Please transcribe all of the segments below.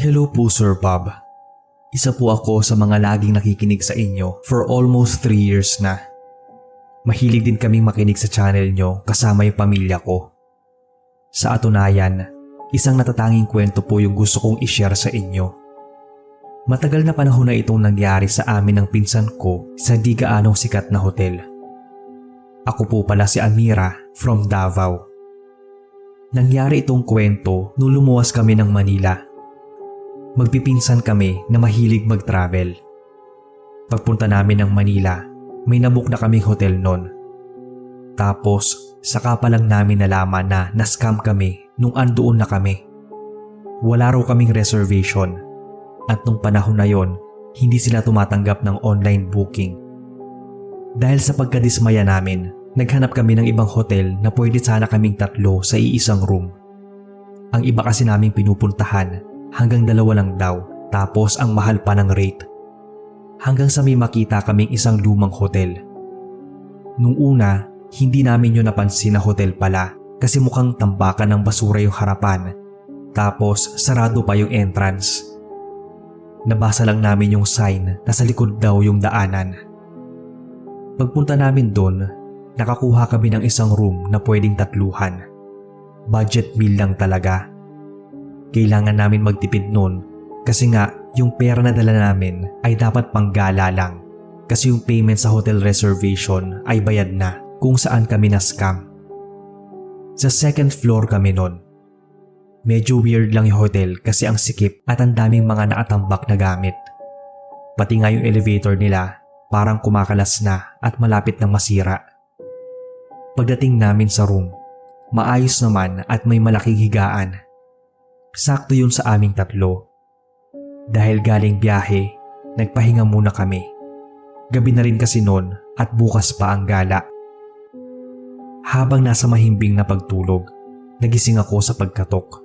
Hello po Sir Bob. Isa po ako sa mga laging nakikinig sa inyo for almost 3 years na. Mahilig din kaming makinig sa channel nyo kasama yung pamilya ko. Sa atunayan, isang natatanging kwento po yung gusto kong i-share sa inyo. Matagal na panahon na itong nangyari sa amin ng pinsan ko sa di gaanong sikat na hotel. Ako po pala si Amira from Davao. Nangyari itong kwento nung lumuwas kami ng Manila. Magpipinsan kami na mahilig mag-travel. Pagpunta namin ng Manila, may nabook na kaming hotel noon. Tapos, saka pa lang namin nalaman na na-scam kami nung andoon na kami. Wala raw kaming reservation at nung panahon na yon, hindi sila tumatanggap ng online booking. Dahil sa pagkadismaya namin, naghanap kami ng ibang hotel na pwede sana kaming 3 sa iisang room. Ang iba kasi naming pinupuntahan hanggang 2 lang daw, tapos ang mahal pa ng rate. Hanggang sa may makita kaming isang lumang hotel. Nung una, hindi namin yun napansin na hotel pala kasi mukhang tambakan ng basura yung harapan. Tapos sarado pa yung entrance. Nabasa lang namin yung sign na sa likod daw yung daanan. Pagpunta namin doon, nakakuha kami ng isang room na pwedeng 3. Budget meal lang talaga. Kailangan namin magtipid noon kasi nga yung pera na dala namin ay dapat panggala lang kasi yung payment sa hotel reservation ay bayad na kung saan kami na-scam. Sa 2nd floor kami noon. Medyo weird lang yung hotel kasi ang sikip at ang daming mga nakatambak na gamit. Pati nga yung elevator nila parang kumakalas na at malapit nang masira. Pagdating namin sa room, maayos naman at may malaking higaan. Sakto yun sa aming 3. Dahil galing biyahe, nagpahinga muna kami. Gabi na rin kasi noon at bukas pa ang gala. Habang nasa mahimbing na pagtulog, nagising ako sa pagkatok.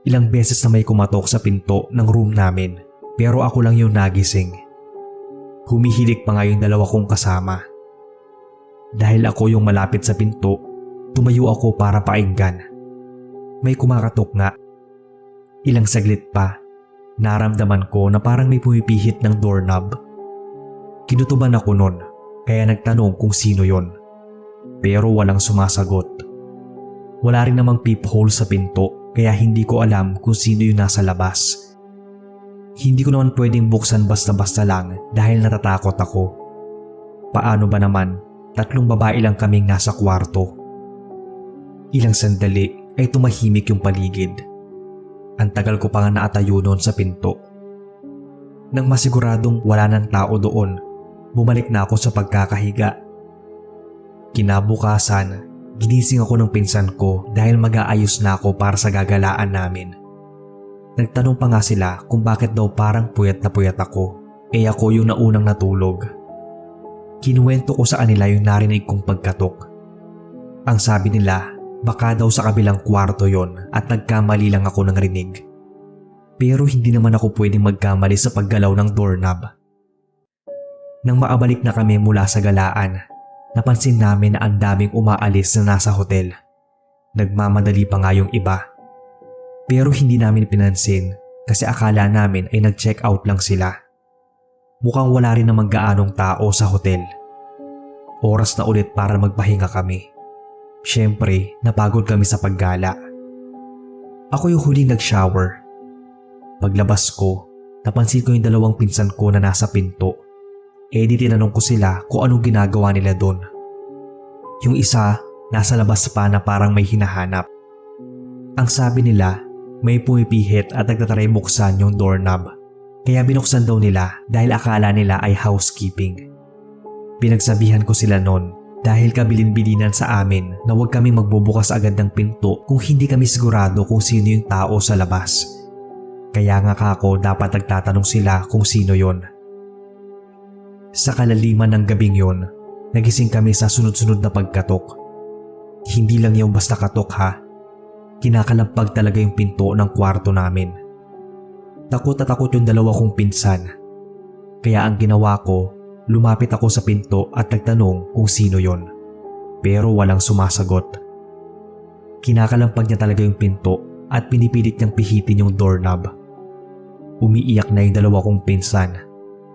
Ilang beses na may kumatok sa pinto ng room namin pero ako lang yung nagising. Humihilik pa nga yung 2 kong kasama. Dahil ako yung malapit sa pinto, tumayo ako para painggan. May kumakatok nga. Ilang saglit pa, naramdaman ko na parang may pumipihit ng doorknob. Kinutuban ako nun, kaya nagtanong kung sino yon. Pero walang sumasagot. Wala rin namang peephole sa pinto, kaya hindi ko alam kung sino yung nasa labas. Hindi ko naman pwedeng buksan basta-basta lang dahil natatakot ako. Paano ba naman, 3 babae lang kaming nasa kwarto. Ilang sandali ay tumahimik yung paligid. Ang tagal ko pa nga naatayo noon sa pinto. Nang masiguradong wala ng tao doon, bumalik na ako sa pagkakahiga. Kinabukasan, ginising ako ng pinsan ko dahil mag-aayos na ako para sa gagalaan namin. Nagtanong pa nga sila kung bakit daw parang puyat na puyat ako, ako yung naunang natulog. Kinuwento ko sa kanila yung narinig kong pagkatok. Ang sabi nila, baka daw sa kabilang kwarto yon at nagkamali lang ako ng rinig. Pero hindi naman ako pwedeng magkamali sa paggalaw ng doorknob. Nang maabalik na kami mula sa galaan, napansin namin na ang daming umaalis na nasa hotel. Nagmamadali pa nga yung iba. Pero hindi namin pinansin kasi akala namin ay nag-check out lang sila. Mukhang wala rin namang gaanong tao sa hotel. Oras na ulit para magpahinga kami. Siyempre, napagod kami sa paggala. Ako yung huling nag-shower. Paglabas ko, napansin ko yung 2 pinsan ko na nasa pinto. Di tinanong ko sila kung anong ginagawa nila doon. Yung isa, nasa labas pa na parang may hinahanap. Ang sabi nila, may pumipihit at nagtatry buksan yung doorknob. Kaya binuksan daw nila dahil akala nila ay housekeeping. Pinagsabihan ko sila noon dahil kabilin-bilinan sa amin na huwag kaming magbubukas agad ng pinto kung hindi kami sigurado kung sino yung tao sa labas. Kaya nga kako dapat nagtatanong sila kung sino yon. Sa kalaliman ng gabing yon, nagising kami sa sunod-sunod na pagkatok. Hindi lang yung basta katok ha. Kinakalampag talaga yung pinto ng kwarto namin. Takot na takot yung 2 kong pinsan. Kaya ang ginawa ko, lumapit ako sa pinto at nagtanong kung sino yon. Pero walang sumasagot. Kinakalampag niya talaga yung pinto at pinipilit niyang pihitin yung doorknob. Umiiyak na yung dalawa kong pinsan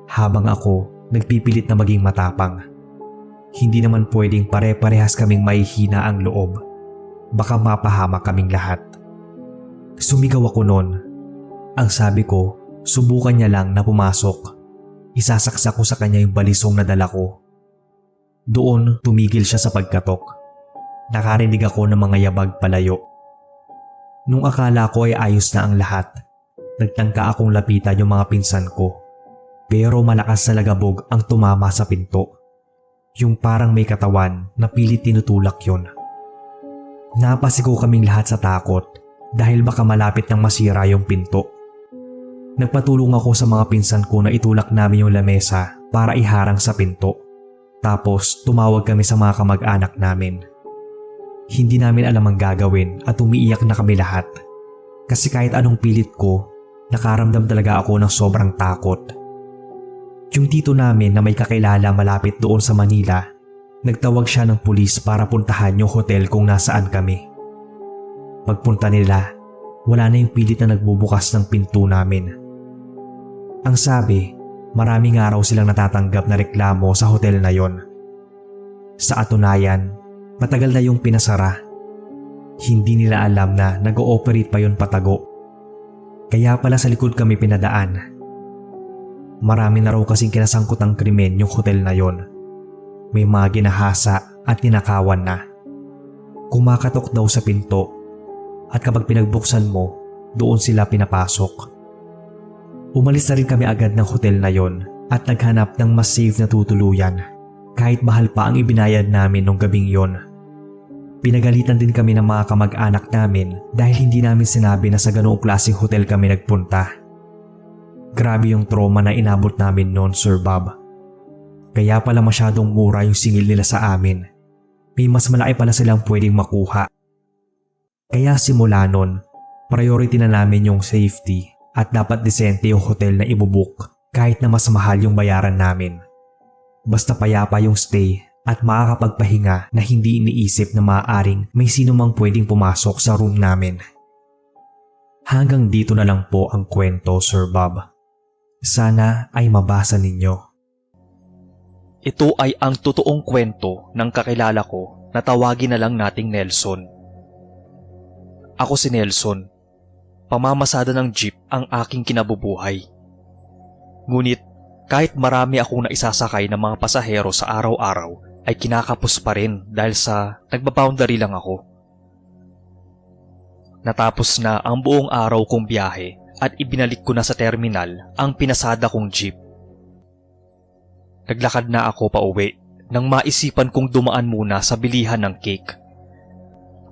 habang ako nagpipilit na maging matapang. Hindi naman pwedeng pare-parehas kaming mahihina ang loob. Baka mapahamak kaming lahat. Sumigaw ako noon. Ang sabi ko, subukan niya lang na pumasok. Isasaksak ko sa kanya yung balisong na dala ko. Doon tumigil siya sa pagkatok. Nakarinig ako ng mga yabag palayo. Nung akala ko ay ayos na ang lahat, nagtangka akong lapitan yung mga pinsan ko. Pero malakas na lagabog ang tumama sa pinto. Yung parang may katawan na pilit tinutulak yun. Napasigaw kaming lahat sa takot dahil baka malapit nang masira yung pinto. Nagpatulong ako sa mga pinsan ko na itulak namin yung lamesa para iharang sa pinto. Tapos tumawag kami sa mga kamag-anak namin. Hindi namin alam ang gagawin at umiiyak na kami lahat. Kasi kahit anong pilit ko, nakaramdam talaga ako ng sobrang takot. Yung tito namin na may kakilala malapit doon sa Manila, nagtawag siya ng pulis para puntahan yung hotel kung nasaan kami. Pagpunta nila, wala na yung pilit na nagbubukas ng pinto namin. Ang sabi, maraming araw silang natatanggap na reklamo sa hotel na yon. Sa atunayan, matagal na yung pinasara. Hindi nila alam na nag-ooperate pa yon patago. Kaya pala sa likod kami pinadaan. Marami na raw kasing kinasangkot ang krimen yung hotel na yon. May mga ginahasa at ninakawan na. Kumakatok daw sa pinto at kapag pinagbuksan mo, doon sila pinapasok. Umalis na rin kami agad ng hotel na yon at naghanap ng mas safe na tutuluyan kahit mahal pa ang ibinayad namin nung gabing yon. Pinagalitan din kami ng mga kamag-anak namin dahil hindi namin sinabi na sa ganoong klaseng hotel kami nagpunta. Grabe yung trauma na inabot namin noon, Sir Bob. Kaya pala masyadong mura yung singil nila sa amin. May mas malaki pala silang pwedeng makuha. Kaya simula noon, priority na namin yung safety at dapat disente yung hotel na ibubuk kahit na mas mahal yung bayaran namin. Basta payapa yung stay at makakapagpahinga na hindi iniisip na maaaring may sino mang pwedeng pumasok sa room namin. Hanggang dito na lang po ang kwento, Sir Bob. Sana ay mabasa ninyo. Ito ay ang totoong kwento ng kakilala ko na tawagin na lang nating Nelson. Ako si Nelson. Pamamasada ng jeep ang aking kinabubuhay. Ngunit kahit marami akong naisasakay ng mga pasahero sa araw-araw ay kinakapos pa rin dahil sa nagbaboundary lang ako. Natapos na ang buong araw kong biyahe at ibinalik ko na sa terminal ang pinasada kong jeep. Naglakad na ako pa uwi nang maisipan kong dumaan muna sa bilihan ng cake.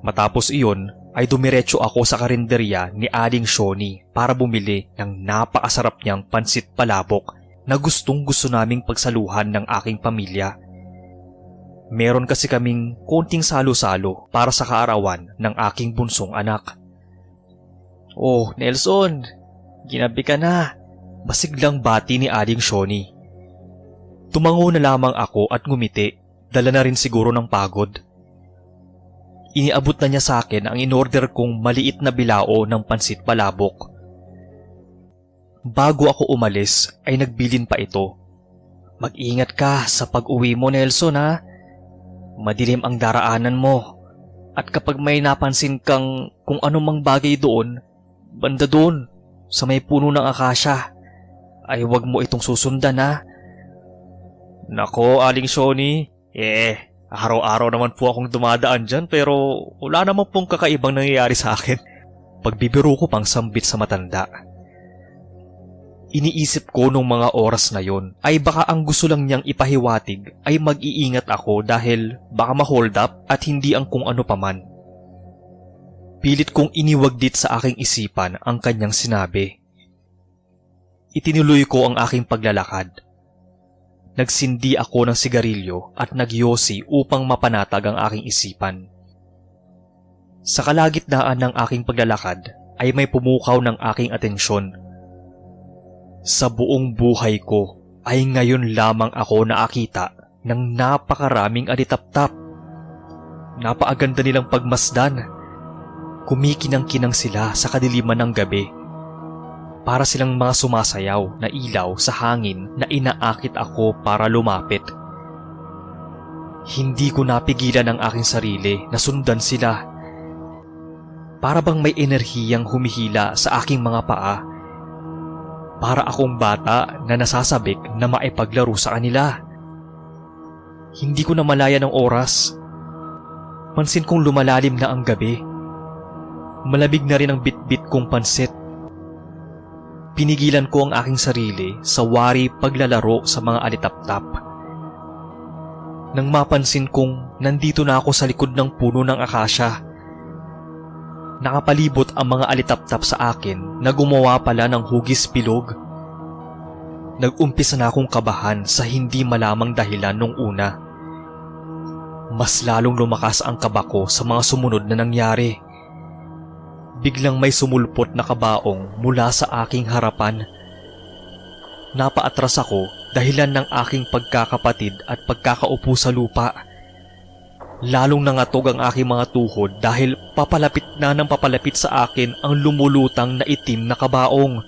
Matapos iyon ay dumiretso ako sa karinderya ni Aling Shoni para bumili ng napakasarap niyang pansit palabok na gustong-gusto naming pagsaluhan ng aking pamilya. Meron kasi kaming konting salo-salo para sa kaarawan ng aking bunsong anak. "Oh, Nelson, ginabi ka na," basiglang bati ni Aling Shoni. Tumango na lamang ako at ngumiti, dala na rin siguro ng pagod. Iniabot na niya sa akin ang inorder kong maliit na bilao ng pansit palabok. Bago ako umalis ay nagbilin pa ito. "Mag-ingat ka sa pag-uwi mo, Nelson, ha? Madilim ang daraanan mo at kapag may napansin kang kung anumang bagay doon, banda doon sa may puno ng akasya, ay huwag mo itong susundan, ha?" "Nako, Aling Shoni, araw-araw naman po akong dumadaan dyan pero wala naman pong kakaibang nangyayari sa akin." Pagbibiro ko pang sambit sa matanda. Iniisip ko nung mga oras na yon ay baka ang gusto lang niyang ipahiwatig ay mag-iingat ako dahil baka ma-hold up at hindi ang kung ano paman. Pilit kong iniwagdit sa aking isipan ang kanyang sinabi. Itinuloy ko ang aking paglalakad. Nagsindi ako ng sigarilyo at nagyosi upang mapanatag ang aking isipan. Sa kalagitnaan ng aking paglalakad ay may pumukaw ng aking atensyon. Sa buong buhay ko ay ngayon lamang ako nakakita ng napakaraming alitaptap. Napaaganda nilang pagmasdan. Kumikinang-kinang sila sa kadiliman ng gabi. para silang mga sumasayaw na ilaw sa hangin na inaakit ako para lumapit. Hindi ko napigilan ang aking sarili na sundan sila. Para bang may enerhiyang humihila sa aking mga paa. Para akong bata na nasasabik na maipaglaro sa kanila. Hindi ko na malaya ng oras. Pansin kong lumalalim na ang gabi. Malamig na rin ang bitbit kong pansit. Pinigilan ko ang aking sarili sa wari paglalaro sa mga alitaptap. Nang mapansin kong nandito na ako sa likod ng puno ng akasya. Nakapalibot ang mga alitaptap sa akin na gumawa pala ng hugis bilog. Nag-umpisa na akong kabahan sa hindi malamang dahilan nung una. Mas lalong lumakas ang kaba ko sa mga sumunod na nangyari. Biglang may sumulpot na kabaong mula sa aking harapan. Napaatras ako dahilan ng aking pagkakapatid at pagkakaupo sa lupa. Lalong nangatog ang aking mga tuhod dahil papalapit na ng papalapit sa akin ang lumulutang na itim na kabaong.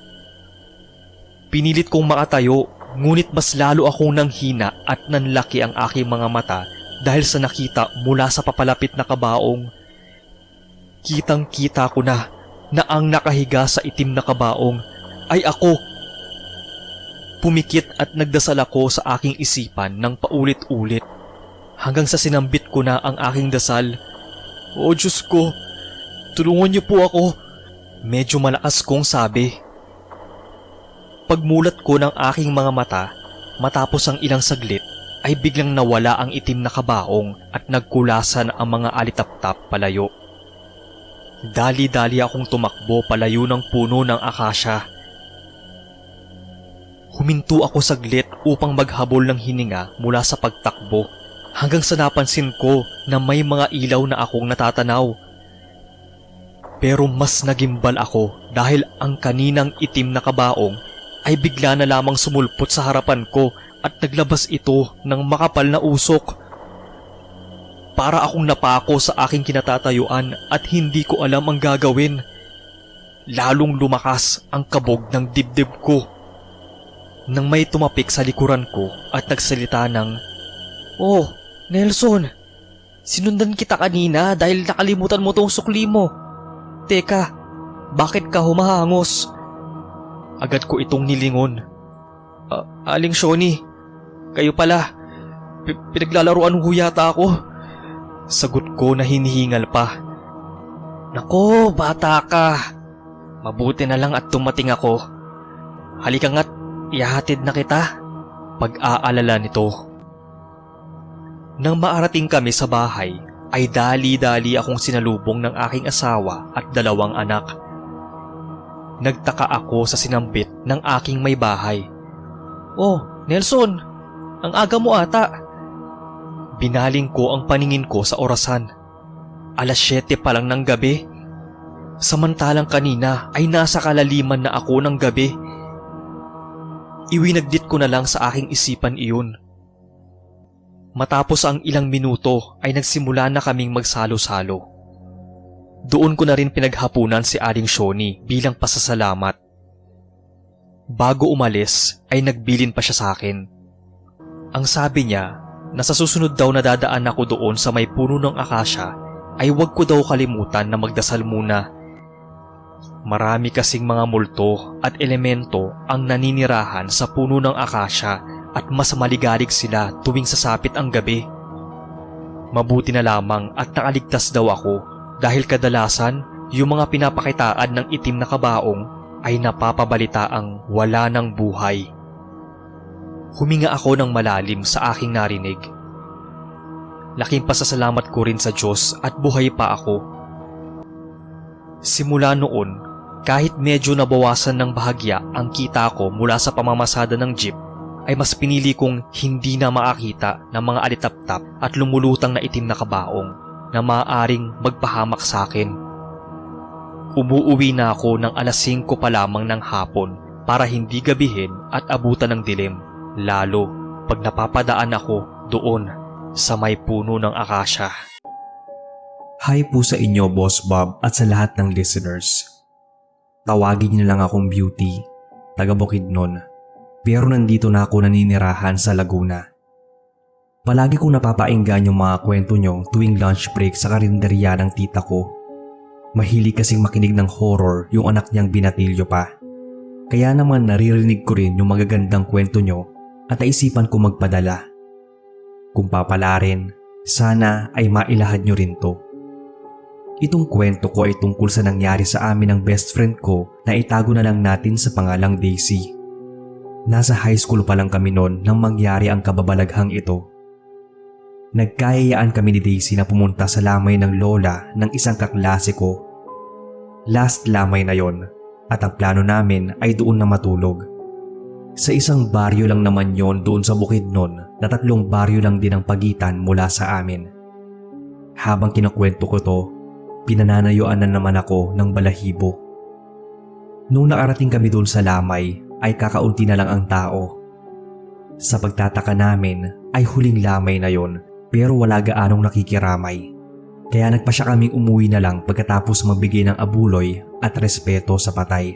Pinilit kong makatayo, ngunit mas lalo akong nanghina at nanlaki ang aking mga mata dahil sa nakita mula sa papalapit na kabaong. Kitang-kita ko na ang nakahiga sa itim na kabaong ay ako. Pumikit at nagdasal ako sa aking isipan ng paulit-ulit hanggang sa sinambit ko na ang aking dasal. O Diyos ko, tulungan niyo po ako. Medyo malakas kong sabi. Pagmulat ko ng aking mga mata, matapos ang ilang saglit, ay biglang nawala ang itim na kabaong at nagkulasan ang mga alitaptap palayo. Dali-dali akong tumakbo palayo ng puno ng akasya. Huminto ako saglit upang maghabol ng hininga mula sa pagtakbo hanggang sa napansin ko na may mga ilaw na akong natatanaw. Pero mas nagimbal ako dahil ang kaninang itim na kabaong ay bigla na lamang sumulpot sa harapan ko at naglabas ito ng makapal na usok. Para akong napako sa aking kinatatayuan at hindi ko alam ang gagawin. Lalong lumakas ang kabog ng dibdib ko. Nang may tumapik sa likuran ko at nagsalita ng, "Oh, Nelson, sinundan kita kanina dahil nakalimutan mo tong sukli mo. Teka, bakit ka humahangos?" Agad ko itong nilingon. Aling Shoni, kayo pala. Pinaglalaroan ho yata ako." Sagot ko na hinihingal pa. "Nako, bata ka. Mabuti na lang at tumating ako. Halika nga't ihahatid na kita." Pag-aalala nito. Nang maarating kami sa bahay, ay dali-dali akong sinalubong ng aking asawa at dalawang anak. Nagtaka ako sa sinambit ng aking may bahay. "Oh, Nelson, ang aga mo ata." Binaling ko ang paningin ko sa orasan. 7:00 pa lang ng gabi. Samantalang kanina ay nasa kalaliman na ako ng gabi. Iwinagdit ko na lang sa aking isipan iyon. Matapos ang ilang minuto ay nagsimula na kaming magsalo-salo. Doon ko na rin pinaghapunan si Aling Shoni bilang pasasalamat. Bago umalis ay nagbilin pa siya sa akin. Ang sabi niya na sa susunod daw na dadaan ako doon sa may puno ng akasya ay huwag ko daw kalimutan na magdasal muna. Marami kasing mga multo at elemento ang naninirahan sa puno ng akasya at mas maligalig sila tuwing sasapit ang gabi. Mabuti na lamang at nakaligtas daw ako dahil kadalasan yung mga pinapakitaan ng itim na kabaong ay napapabalitaang wala ng buhay. Huminga ako ng malalim sa aking narinig. Laking pasasalamat ko rin sa Diyos at buhay pa ako. Simula noon, kahit medyo nabawasan ng bahagya ang kita ko mula sa pamamasada ng jeep, ay mas pinili kong hindi na makakita ng mga alitaptap at lumulutang na itim na kabaong na maaaring magpahamak sa akin. Umuuwi na ako ng 5:00 pa lamang ng hapon para hindi gabihin at abutan ng dilim, lalo pag napapadaan ako doon sa may puno ng akasya. Hi po sa inyo, Boss Bob, at sa lahat ng listeners. Tawagin niyo na lang akong Beauty, taga Bukidnon. Pero nandito na ako naninirahan sa Laguna. Palagi kong napapainggan yung mga kwento nyo tuwing lunch break sa karinderya ng tita ko. Mahilig kasing makinig ng horror yung anak niyang binatilyo pa. Kaya naman naririnig ko rin yung magagandang kwento nyo at naisipan ko magpadala. Kung papalarin, sana ay mailahad nyo rin to. Itong kwento ko ay tungkol sa nangyari sa amin ng best friend ko na itago na lang natin sa pangalang Daisy. Nasa high school pa lang kami noon nang mangyari ang kababalaghang ito. Nagkayayaan kami ni Daisy na pumunta sa lamay ng lola ng isang kaklase ko. Last lamay na yon at ang plano namin ay doon na matulog. Sa isang baryo lang naman yon doon sa Bukidnon na 3 baryo lang din ang pagitan mula sa amin. Habang kinakwento ko to, pinananayuan na naman ako ng balahibo. Nung nakarating kami doon sa lamay ay kakaunti na lang ang tao. Sa pagtataka namin ay huling lamay na yon pero wala gaanong nakikiramay. Kaya nagpasya kaming umuwi na lang pagkatapos magbigay ng abuloy at respeto sa patay.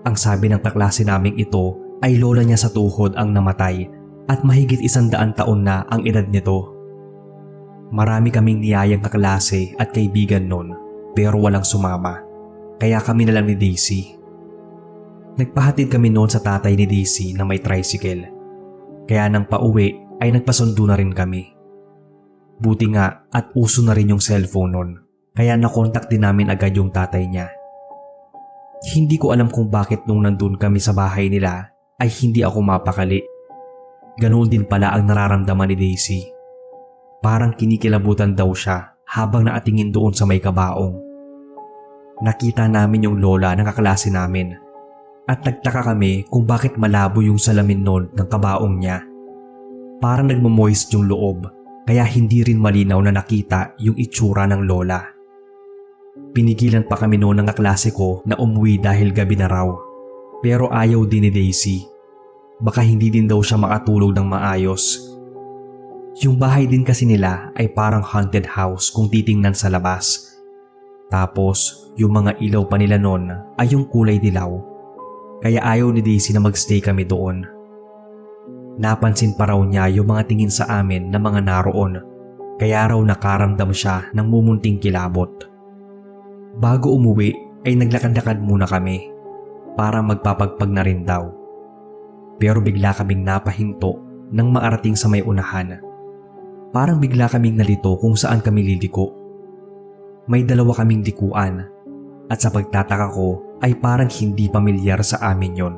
Ang sabi ng kaklase naming ito ay lola niya sa tuhod ang namatay at mahigit 100 taon na ang edad nito. Marami kaming niyayang kaklase at kaibigan noon pero walang sumama. Kaya kami na lang ni Daisy. Nagpahatid kami noon sa tatay ni Daisy na may tricycle. Kaya nang pauwi ay nagpasundo na rin kami. Buti nga at uso na rin yung cellphone noon. Kaya nakontak din namin agad yung tatay niya. Hindi ko alam kung bakit nung nandun kami sa bahay nila ay hindi ako mapakali. Ganoon din pala ang nararamdaman ni Daisy. Parang kinikilabutan daw siya habang naatingin doon sa may kabaong. Nakita namin yung lola ng kaklase namin at nagtaka kami kung bakit malabo yung salamin noon ng kabaong niya. Parang nagmamoist yung loob kaya hindi rin malinaw na nakita yung itsura ng lola. Pinigilan pa kami noon ng kaklase ko na umuwi dahil gabi na raw. Pero ayaw din ni Daisy. Baka hindi din daw siya makatulog ng maayos. Yung bahay din kasi nila ay parang haunted house kung titingnan sa labas. Tapos yung mga ilaw pa nila noon ay yung kulay dilaw. Kaya ayaw ni Daisy na magstay kami doon. Napansin pa raw niya yung mga tingin sa amin na mga naroon. Kaya raw nakaramdam siya ng mumunting kilabot. Bago umuwi ay naglakad-lakad muna kami para magpapagpag na rin daw. Pero bigla kaming napahinto nang maarating sa may unahan. Parang bigla kaming nalito kung saan kami liliko. May 2 kaming likuan at sa pagtataka ko ay parang hindi pamilyar sa amin yon.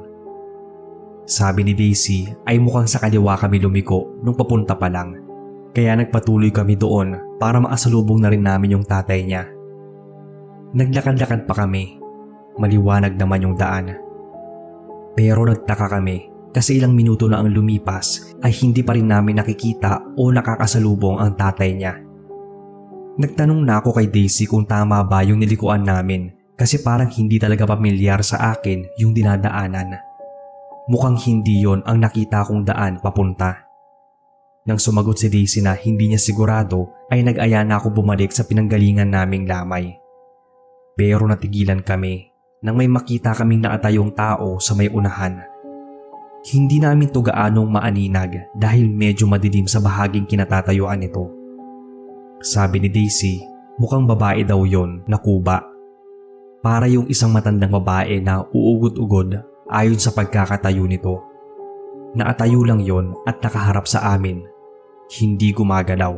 Sabi ni Daisy ay mukhang sa kaliwa kami lumiko nung papunta pa lang. Kaya nagpatuloy kami doon para maasalubong na rin namin yung tatay niya. Naglakad-lakad pa kami. Maliwanag naman yung daan. Pero nagtaka kami kasi ilang minuto na ang lumipas ay hindi pa rin namin nakikita o nakakasalubong ang tatay niya. Nagtanong na ako kay Daisy kung tama ba yung nilikuan namin kasi parang hindi talaga pamilyar sa akin yung dinadaanan. Mukhang hindi yon ang nakita kong daan papunta. Nang sumagot si Daisy na hindi niya sigurado ay nag-aya na ako bumalik sa pinanggalingan naming lamay. Pero natigilan kami nang may makita kaming nakatayong tao sa may unahan. Hindi namin to gaanong maaninag dahil medyo madilim sa bahaging kinatatayuan nito. Sabi ni Daisy, mukhang babae daw yon na kuba. Para yung isang matandang babae na uugod-ugod ayon sa pagkakatayo nito. Nakatayo lang yon at nakaharap sa amin. Hindi gumagalaw.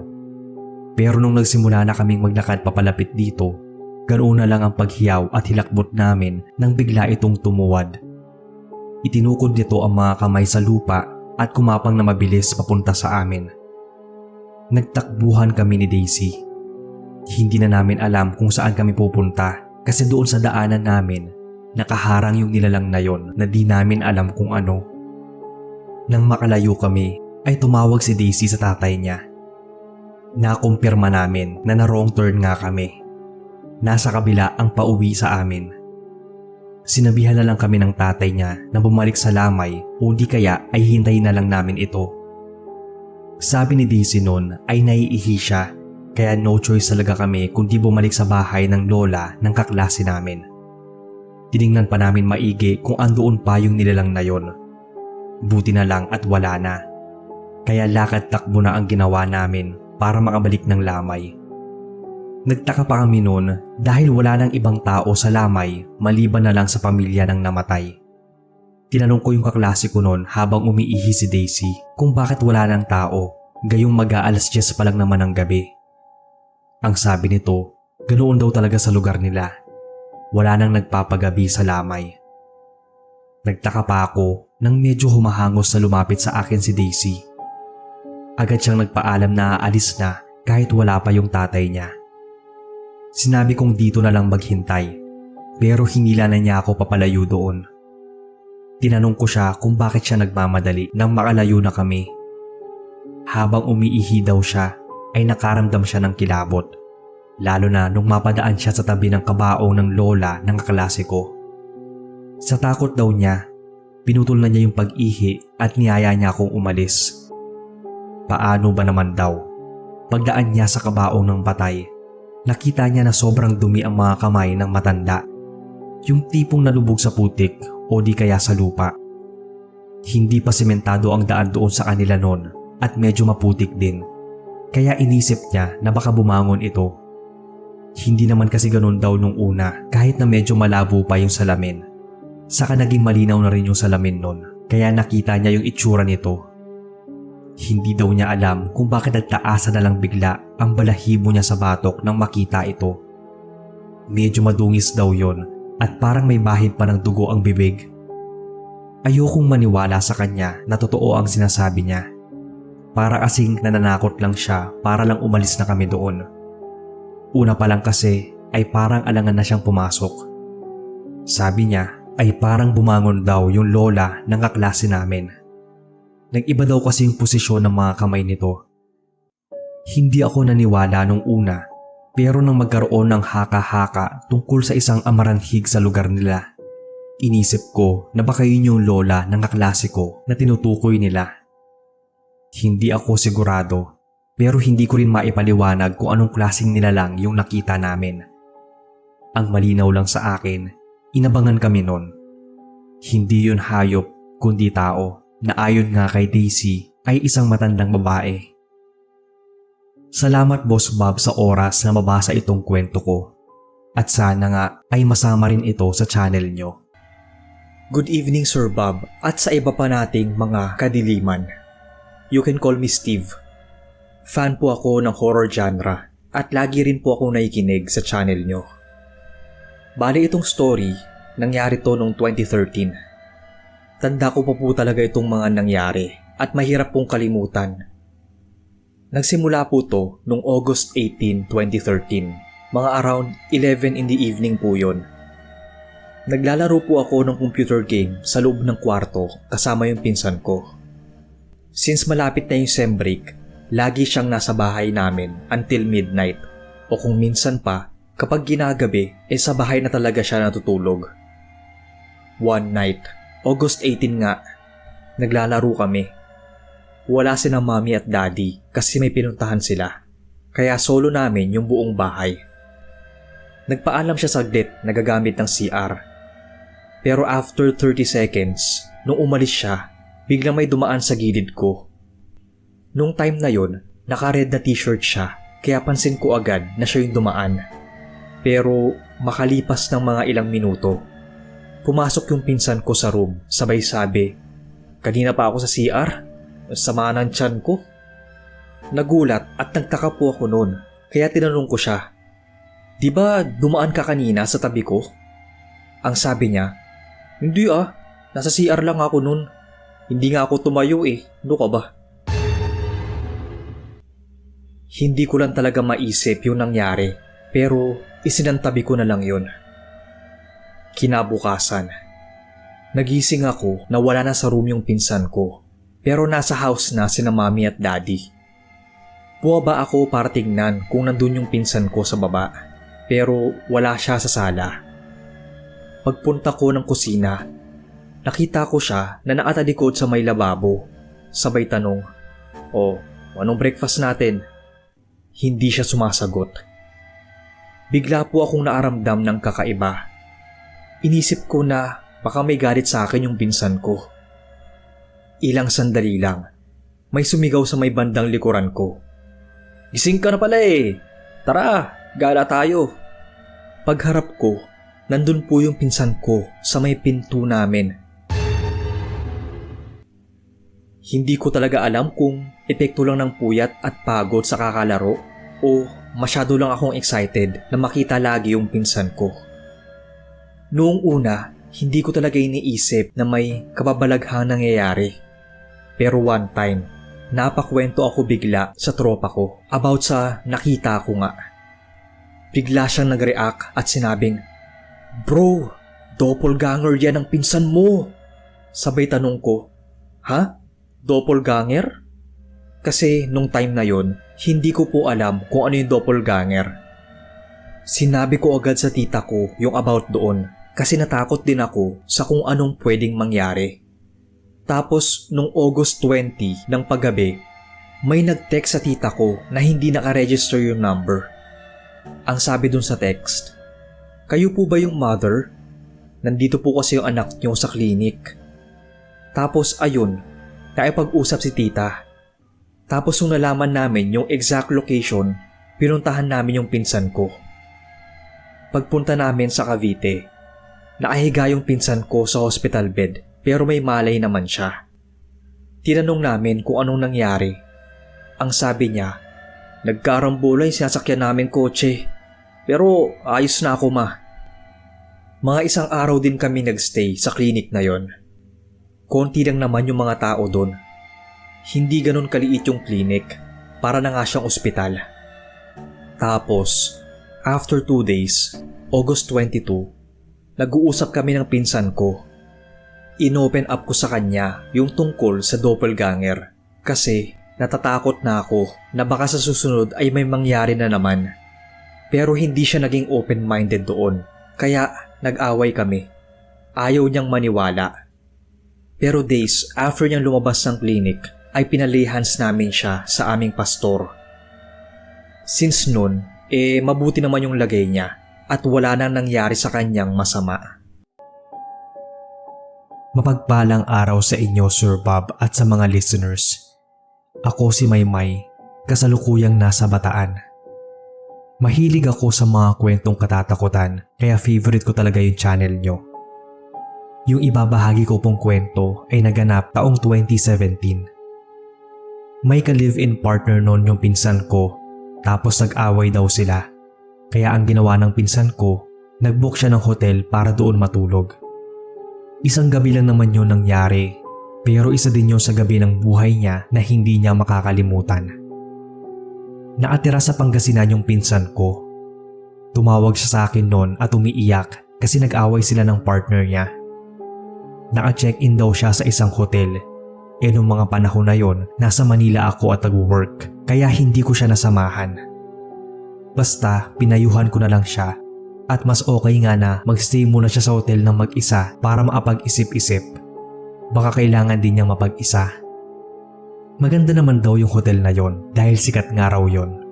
Pero nung nagsimula na kaming maglakad papalapit dito, ganoon na lang ang paghiyaw at hilakbot namin nang bigla itong tumuwad. Itinukod nito ang mga kamay sa lupa at kumapang na mabilis papunta sa amin. Nagtakbuhan kami ni Daisy. Hindi na namin alam kung saan kami pupunta kasi doon sa daanan namin nakaharang yung nilalang na yon na di namin alam kung ano. Nang makalayo kami ay tumawag si Daisy sa tatay niya. Nakumpirma namin na na-wrong turn nga kami. Nasa kabila ang pauwi sa amin. Sinabihan na lang kami ng tatay niya na bumalik sa lamay o di kaya ay hintayin na lang namin ito. Sabi ni Daisy noon ay naiihi siya kaya no choice talaga kami kundi bumalik sa bahay ng lola ng kaklase namin. Tiningnan pa namin maigi kung andoon pa yung nilalang na yon. Buti na lang at wala na. Kaya lakad takbo na ang ginawa namin para makabalik ng lamay. Nagtaka pa kami noon dahil wala nang ibang tao sa lamay maliban na lang sa pamilya ng namatay. Tinanong ko yung kaklase ko noon habang umiihi si Daisy kung bakit wala nang tao, gayong mag-aalas 10 pa lang naman ng gabi. Ang sabi nito, ganoon daw talaga sa lugar nila. Wala nang nagpapagabi sa lamay. Nagtaka pa ako nang medyo humahangos na lumapit sa akin si Daisy. Agad siyang nagpaalam na aalis na kahit wala pa yung tatay niya. Sinabi kong dito na lang maghintay, pero hinila na niya ako papalayo doon. Tinanong ko siya kung bakit siya nagmamadali nang makalayo na kami. Habang umiihi daw siya, ay nakaramdam siya ng kilabot, lalo na nung mapadaan siya sa tabi ng kabaong ng lola ng kaklase ko. Sa takot daw niya, pinutol na niya yung pag-ihi at niyaya niya akong umalis. Paano ba naman daw? Pagdaan niya sa kabaong ng patay, nakita niya na sobrang dumi ang mga kamay ng matanda. Yung tipong nalubog sa putik o di kaya sa lupa. Hindi pa sementado ang daan doon sa kanila noon at medyo maputik din. Kaya inisip niya na baka bumangon ito. Hindi naman kasi ganun daw nung una kahit na medyo malabo pa yung salamin. Saka naging malinaw na rin yung salamin noon kaya nakita niya yung itsura nito. Hindi daw niya alam kung bakit nagtaasa na lang bigla ang balahibo niya sa batok nang makita ito. Medyo madungis daw yon at parang may bahid pa ng dugo ang bibig. Ayokong maniwala sa kanya na totoo ang sinasabi niya. Para kasing nananakot lang siya para lang umalis na kami doon. Una pa lang kasi ay parang alangan na siyang pumasok. Sabi niya ay parang bumangon daw yung lola ng kaklase namin. Nag-iba daw kasi yung posisyon ng mga kamay nito. Hindi ako naniwala nung una, pero nang magkaroon ng haka-haka tungkol sa isang amaranhig sa lugar nila, inisip ko na baka yun yung lola ng kaklase ko na tinutukoy nila. Hindi ako sigurado, pero hindi ko rin maipaliwanag kung anong klaseng nilalang yung nakita namin. Ang malinaw lang sa akin, inabangan kami nun. Hindi yun hayop kundi tao na ayon nga kay Daisy ay isang matandang babae. Salamat Boss Bob sa oras na mabasa itong kwento ko. At sana nga ay masama rin ito sa channel nyo. Good evening Sir Bob at sa iba pa nating mga kadiliman. You can call me Steve. Fan po ako ng horror genre at lagi rin po akong nakikinig sa channel nyo. Bali itong story, nangyari to noong 2013. Tanda ko pa po talaga itong mga nangyari at mahirap pong kalimutan. Nagsimula po to noong August 18, 2013. Mga around 11 in the evening po yon. Naglalaro po ako ng computer game sa loob ng kwarto kasama yung pinsan ko. Since malapit na yung sem break, lagi siyang nasa bahay namin until midnight o kung minsan pa kapag ginagabi sa bahay na talaga siya natutulog. One night, August 18 nga, naglalaro kami. Wala sina mommy at daddy kasi may pinuntahan sila. Kaya solo namin yung buong bahay. Nagpaalam siya saglit na gagamit ng CR. Pero after 30 seconds, nung umalis siya, biglang may dumaan sa gilid ko. Nung time na yon, naka-red na t-shirt siya kaya pansin ko agad na siya yung dumaan. Pero makalipas ng mga ilang minuto, pumasok yung pinsan ko sa room sabay sabi, "Kanina pa ako sa CR? Sama ng tiyan ko." Nagulat at nagtaka po ako noon kaya tinanong ko siya, "Di ba dumaan ka kanina sa tabi ko?" Ang sabi niya, "Hindi nasa CR lang ako noon. Hindi nga ako tumayo ano ka ba?" Hindi ko lang talaga maisip yung nangyari pero isinantabi ko na lang yun. Kinabukasan, nagising ako na wala na sa room yung pinsan ko pero nasa house na sina mommy at daddy. Bumaba ako para tingnan kung nandun yung pinsan ko sa baba pero wala siya sa sala. Pagpunta ko ng kusina, nakita ko siya na nakatalikod sa may lababo. Sabay tanong, "Oh, anong breakfast natin?" Hindi siya sumasagot. Bigla po akong naaramdam ng kakaiba. Inisip ko na baka may galit sa akin yung pinsan ko. Ilang sandali lang, may sumigaw sa may bandang likuran ko. Gising ka na pala eh! Tara, gala tayo! Pagharap ko, nandun po yung pinsan ko sa may pinto namin. Hindi ko talaga alam kung epekto lang ng puyat at pagod sa kakalaro o masyado lang akong excited na makita lagi yung pinsan ko. Noong una, hindi ko talaga iniisip na may kababalaghang nangyayari. Pero one time, napakwento ako bigla sa tropa ko about sa nakita ko nga. Bigla siyang nag-react at sinabing, "Bro, doppelganger yan ang pinsan mo." Sabay tanong ko, "Ha? Doppelganger?" Kasi nung time na yon, hindi ko po alam kung ano yung doppelganger. Sinabi ko agad sa tita ko yung about doon kasi natakot din ako sa kung anong pwedeng mangyari. Tapos nung August 20 ng paggabi, may nag-text sa tita ko na hindi nakaregister yung number. Ang sabi dun sa text, "Kayo po ba yung mother? Nandito po kasi yung anak niyo sa klinik." Tapos ayun, naipag-usap si tita. Tapos nung nalaman namin yung exact location, pinuntahan namin yung pinsan ko. Pagpunta namin sa Cavite, nakahiga yung pinsan ko sa hospital bed pero may malay naman siya. Tinanong namin kung anong nangyari. Ang sabi niya, "Nagkarambola yung sinasakyan namin kotse. Pero ayos na ako ma." Mga isang araw din kami nagstay sa klinik na yon. Konti lang naman yung mga tao doon. Hindi ganun kaliit yung klinik, para na nga siyang ospital. Tapos, after 2 days, August 22, nag-uusap kami ng pinsan ko. Inopen up ko sa kanya yung tungkol sa doppelganger kasi natatakot na ako na baka sa susunod ay may mangyari na naman. Pero hindi siya naging open-minded doon, kaya nag-away kami. Ayaw niyang maniwala. Pero days after niyang lumabas ng klinik ay pinalihans namin siya sa aming pastor. Since noon, mabuti naman yung lagay niya at wala nang nangyari sa kanyang masama. Mapagpalang araw sa inyo, Sir Bob, at sa mga listeners. Ako si Maymay, kasalukuyang nasa Bataan. Mahilig ako sa mga kwentong katatakutan, kaya favorite ko talaga yung channel nyo. Yung ibabahagi ko pong kwento ay naganap taong 2017. May ka-live-in partner noon yung pinsan ko, tapos nag-away daw sila. Kaya ang ginawa ng pinsan ko, nag-book siya ng hotel para doon matulog. Isang gabi lang naman yun nangyari, pero isa din yun sa gabi ng buhay niya na hindi niya makakalimutan. Nakatira sa Pangasinan yung pinsan ko. Tumawag siya sa akin noon at umiiyak kasi nag-away sila ng partner niya. Naka-check-in daw siya sa isang hotel. Nung mga panahon na yon, nasa Manila ako at nag-work, kaya hindi ko siya nasamahan. Basta pinayuhan ko na lang siya. At mas okay nga na magstay muna siya sa hotel ng mag-isa para makapag-isip-isip. Baka kailangan din niyang mapag-isa. Maganda naman daw yung hotel na yon dahil sikat nga raw yon.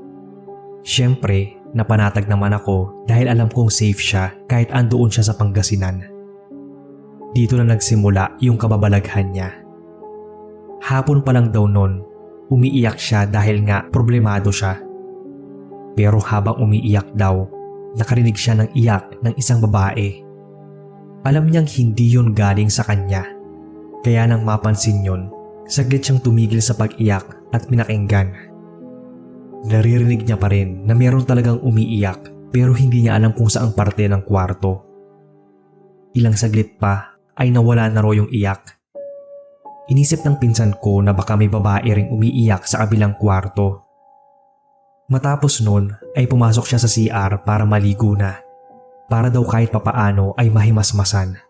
Siyempre, napanatag naman ako dahil alam kong safe siya kahit andoon siya sa Pangasinan. Dito na nagsimula yung kababalaghan niya. Hapon pa lang daw nun, umiiyak siya dahil nga problemado siya. Pero habang umiiyak daw, nakarinig siya ng iyak ng isang babae. Alam niyang hindi yun galing sa kanya. Kaya nang mapansin yun, saglit siyang tumigil sa pag-iyak at pinakinggan. Naririnig niya pa rin na meron talagang umiiyak pero hindi niya alam kung saang parte ng kwarto. Ilang saglit pa ay nawala na raw yung iyak. Inisip ng pinsan ko na baka may babae ring umiiyak sa kabilang kwarto. Matapos nun ay pumasok siya sa CR para maligo na, para daw kahit papaano ay mahimasmasan.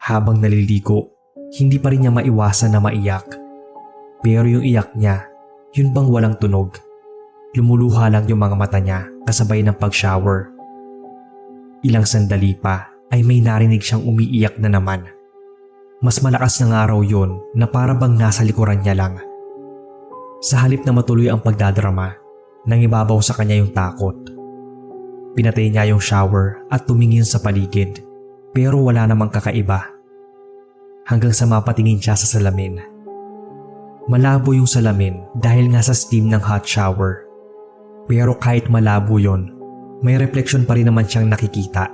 Habang naliligo, hindi pa rin niya maiwasan na maiyak. Pero yung iyak niya, yun bang walang tunog. Lumuluha lang yung mga mata niya kasabay ng pag-shower. Ilang sandali pa ay may narinig siyang umiiyak na naman. Mas malakas ng araw yun na para bang nasa likuran niya lang. Sa halip na matuloy ang pagdadrama, nangibabaw sa kanya yung takot. Pinatay niya yung shower at tumingin sa paligid pero wala namang kakaiba. Hanggang sa mapatingin siya sa salamin. Malabo yung salamin dahil nga sa steam ng hot shower. Pero kahit malabo yon, may refleksyon pa rin naman siyang nakikita.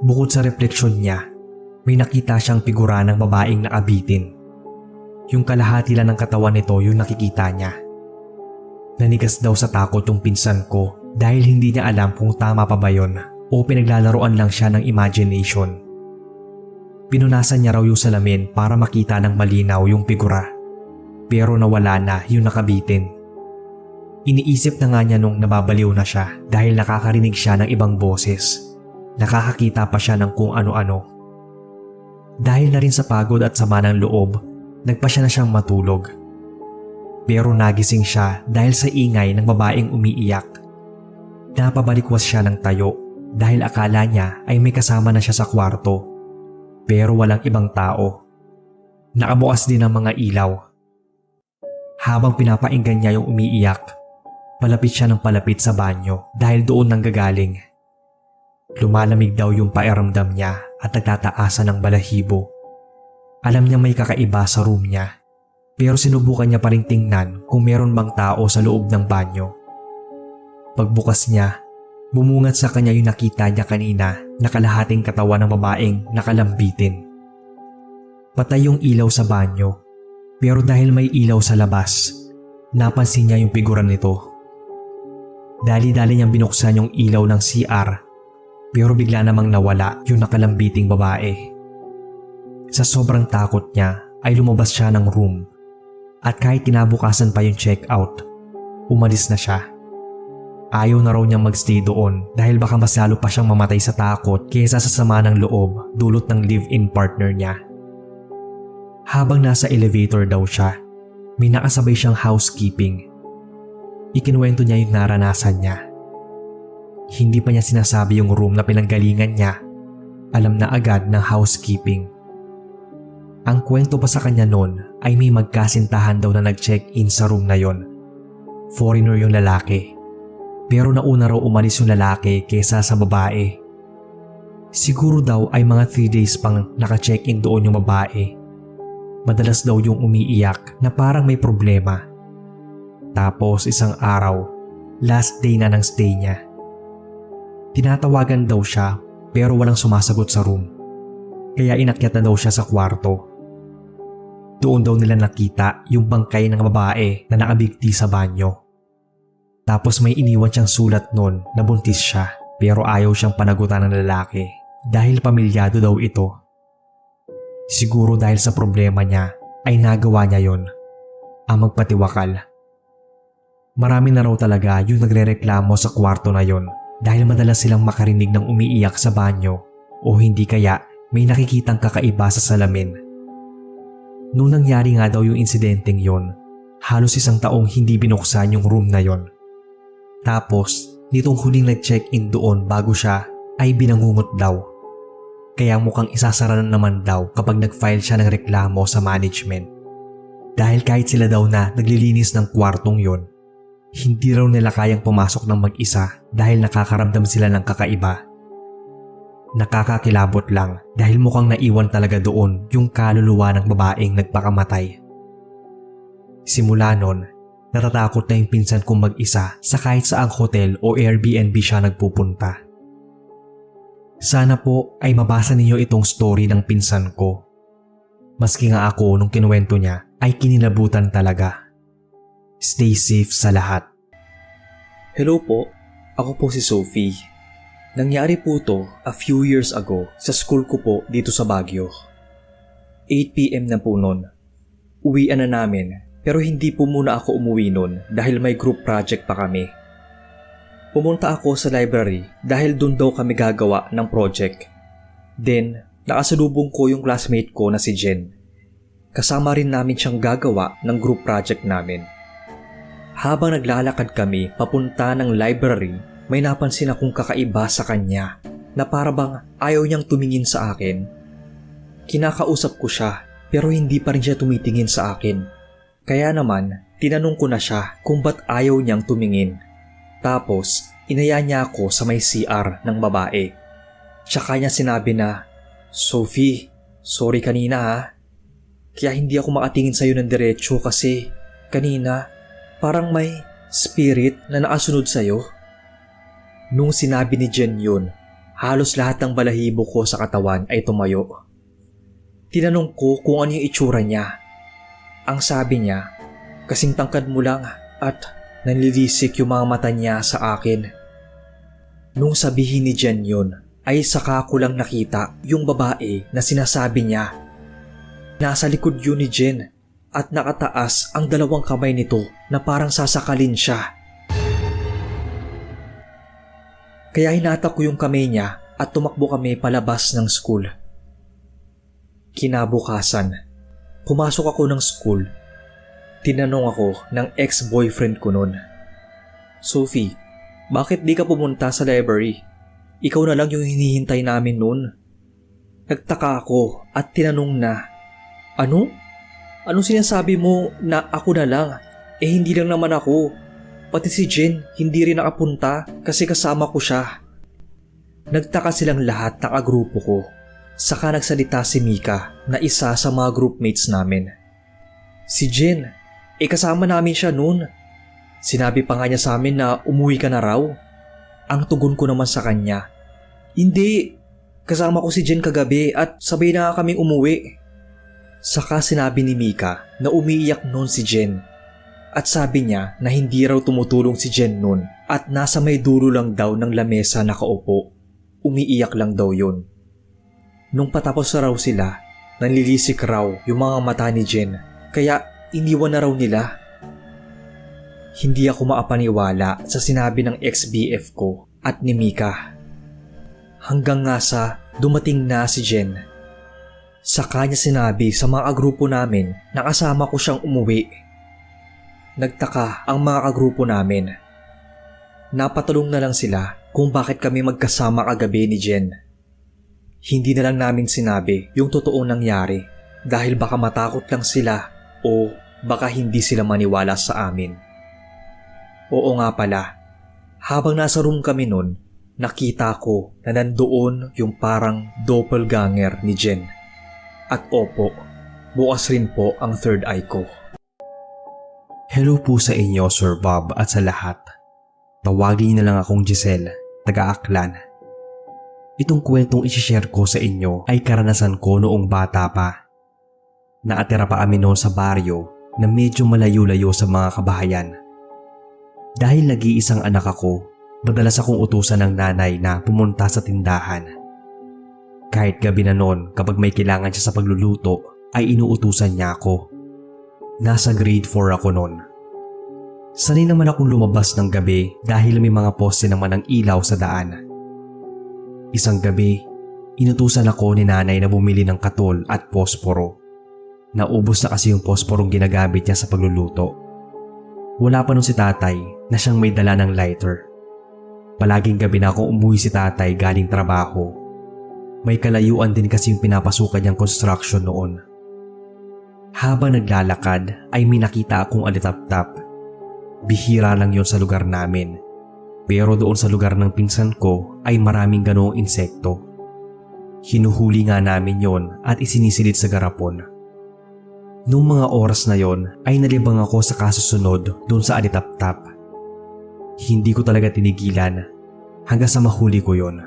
Bukod sa refleksyon niya, may nakita siyang figura ng babaeng nakabitin. Yung kalahati lang ng katawan nito yung nakikita niya. Nanigas daw sa takot yung pinsan ko dahil hindi niya alam kung tama pa ba yun o pinaglalaroan lang siya ng imagination. Pinunasan niya raw yung salamin para makita ng malinaw yung figura. Pero nawala na yung nakabitin. Iniisip na nga niya nung nababaliw na siya dahil nakakarinig siya ng ibang boses. Nakakakita pa siya ng kung ano-ano. Dahil na rin sa pagod at sama ng loob, nagpasya na siyang matulog. Pero nagising siya dahil sa ingay ng babaeng umiiyak. Napabalikwas siya ng tayo dahil akala niya ay may kasama na siya sa kwarto. Pero walang ibang tao. Nakabukas din ang mga ilaw. Habang pinapainggan niya yung umiiyak, palapit siya ng palapit sa banyo dahil doon nanggagaling. Lumalamig daw yung pakiramdam niya at nagtataasan ng balahibo. Alam niya may kakaiba sa room niya, pero sinubukan niya pa rin tingnan kung meron bang tao sa loob ng banyo. Pagbukas niya, bumungat sa kanya yung nakita niya kanina na kalahating katawan ng babaeng nakalambitin. Patay yung ilaw sa banyo, pero dahil may ilaw sa labas, napansin niya yung figura nito. Dali-dali niyang binuksan yung ilaw ng CR, pero bigla namang nawala yung nakalambiting babae. Sa sobrang takot niya ay lumabas siya ng room at kahit kinabukasan pa yung check-out, umalis na siya. Ayaw na raw niyang magstay doon dahil baka mas lalo pa siyang mamatay sa takot kaysa sa sama ng loob dulot ng live-in partner niya. Habang nasa elevator daw siya, may nakasabay siyang housekeeping. Ikinuwento niya yung naranasan niya. Hindi pa niya sinasabi yung room na pinanggalingan niya. Alam na agad ng housekeeping. Ang kwento pa sa kanya noon ay may magkasintahan daw na nag-check-in sa room na yon. Foreigner yung lalaki. Pero nauna raw umalis yung lalaki kesa sa babae. Siguro daw ay mga 3 days pang naka-check-in doon yung babae. Madalas daw yung umiiyak na parang may problema. Tapos isang araw, last day na ng stay niya. Tinatawagan daw siya pero walang sumasagot sa room. Kaya inakyat na daw siya sa kwarto. Doon daw nila nakita yung bangkay ng babae na nakabigti sa banyo. Tapos may iniwan siyang sulat nun na buntis siya pero ayaw siyang panagutan ng lalaki dahil pamilyado daw ito. Siguro dahil sa problema niya ay nagawa niya yon, ang magpatiwakal. Marami na raw talaga yung nagrereklamo sa kwarto na yon dahil madalas silang makarinig ng umiiyak sa banyo o hindi kaya may nakikitang kakaiba sa salamin. Nung nangyari nga daw yung insidenteng yon, halos 1 taong hindi binuksan yung room na yon. Tapos, nitong huling nag-check-in doon bago siya ay binangungot daw. Kaya mukhang isasara na naman daw kapag nag-file siya ng reklamo sa management. Dahil kahit sila daw na naglilinis ng kwartong yon, hindi raw nila kayang pumasok ng mag-isa dahil nakakaramdam sila ng kakaiba. Nakakakilabot lang dahil mukhang naiwan talaga doon yung kaluluwa ng babaeng nagpakamatay. Simula nun, natatakot na yung pinsan kong mag-isa sa kahit saang hotel o Airbnb siya nagpupunta. Sana po ay mabasa ninyo itong story ng pinsan ko. Maski nga ako nung kinuwento niya ay kinilabutan talaga. Stay safe sa lahat. Hello po, ako po si Sophie. Nangyari po to a few years ago sa school ko po dito sa Baguio. 8 PM na po noon. Uwian na namin pero hindi po muna ako umuwi noon dahil may group project pa kami. Pumunta ako sa library dahil doon daw kami gagawa ng project. Then, nakasalubong ko yung classmate ko na si Jen. Kasama rin namin siyang gagawa ng group project namin. Habang naglalakad kami papunta ng library, may napansin akong kakaiba sa kanya na para bang ayaw niyang tumingin sa akin. Kinakausap ko siya pero hindi pa rin siya tumitingin sa akin. Kaya naman, tinanong ko na siya kung ba't ayaw niyang tumingin. Tapos, inaya niya ako sa may CR ng babae. Tsaka niya sinabi na, Sophie, sorry kanina ha. Kaya hindi ako makatingin sa'yo ng diretso kasi kanina parang may spirit na nakasunod sa'yo. Nung sinabi ni Jen yun, halos lahat ng balahibo ko sa katawan ay tumayo. Tinanong ko kung ano yung itsura niya. Ang sabi niya, kasing tangkad mo lang at nanlilisik yung mga mata niya sa akin. Nung sabihin ni Jen yun, ay saka ko lang nakita yung babae na sinasabi niya. Nasa likod yun ni Jen at nakataas ang dalawang kamay nito na parang sasakalin siya. Kaya hinata ko yung kamay niya at tumakbo kami palabas ng school. Kinabukasan, pumasok ako ng school. Tinanong ako ng ex-boyfriend ko noon. Sophie, bakit di ka pumunta sa library? Ikaw na lang yung hinihintay namin noon. Nagtaka ako at tinanong na, Ano? Anong sinasabi mo na ako na lang? Hindi lang naman ako. Pati si Jen hindi rin nakapunta kasi kasama ko siya. Nagtaka silang lahat ng agrupo ko. Saka nagsalita si Mika na isa sa mga groupmates namin. Si Jen, kasama namin siya noon. Sinabi pa nga niya sa amin na umuwi ka na raw. Ang tugon ko naman sa kanya, Hindi, kasama ko si Jen kagabi at sabay na kaming umuwi. Saka sinabi ni Mika na umiiyak noon si Jen. At sabi niya na hindi raw tumutulong si Jen noon at nasa may dulo lang daw ng lamesa nakaupo. Umiiyak lang daw yun. Nung patapos na raw sila, nanlilisik raw yung mga mata ni Jen kaya iniwan na raw nila. Hindi ako maapaniwala sa sinabi ng ex-BF ko at ni Mika. Hanggang nga sa dumating na si Jen. Sa kanya sinabi sa mga agrupo namin na kasama ko siyang umuwi. Nagtaka ang mga agrupo namin. Napatalong na lang sila kung bakit kami magkasama kagabi ni Jen. Hindi na lang namin sinabi yung totoong nangyari dahil baka matakot lang sila o baka hindi sila maniwala sa amin. Oo nga pala, habang nasa room kami nun, nakita ko na nandoon yung parang doppelganger ni Jen. At opo, bukas rin po ang third eye ko. Hello po sa inyo, Sir Bob, at sa lahat. Tawagin na lang akong Giselle, taga-Aklan. Itong kwentong isishare ko sa inyo ay karanasan ko noong bata pa. Naatira pa kami noon sa baryo na medyo malayo-layo sa mga kabahayan. Dahil nag-iisang anak ako, madalas akong utusan ng nanay na pumunta sa tindahan. Kahit gabi na noon kapag may kailangan siya sa pagluluto ay inuutusan niya ako. Nasa grade 4 ako noon. Sanay naman akong lumabas ng gabi dahil may mga poste naman ng ilaw sa daan. Isang gabi, inutusan ako ni nanay na bumili ng katol at posporo. Naubos na kasi yung posporong ginagamit niya sa pagluluto. Wala pa nun si tatay na siyang may dala ng lighter. Palaging gabi na akong umuwi si tatay galing trabaho. May kalayuan din kasi yung pinapasukan niyang construction noon. Habang naglalakad ay may nakita akong alitap-tap. Bihira lang yon sa lugar namin. Pero doon sa lugar ng pinsan ko ay maraming ganoong insekto. Hinuhuli nga namin yon at isinisilid sa garapon. Noong mga oras na yon ay nalibang ako sa kasusunod doon sa alitap-tap. Hindi ko talaga tinigilan hanggang sa mahuli ko yon.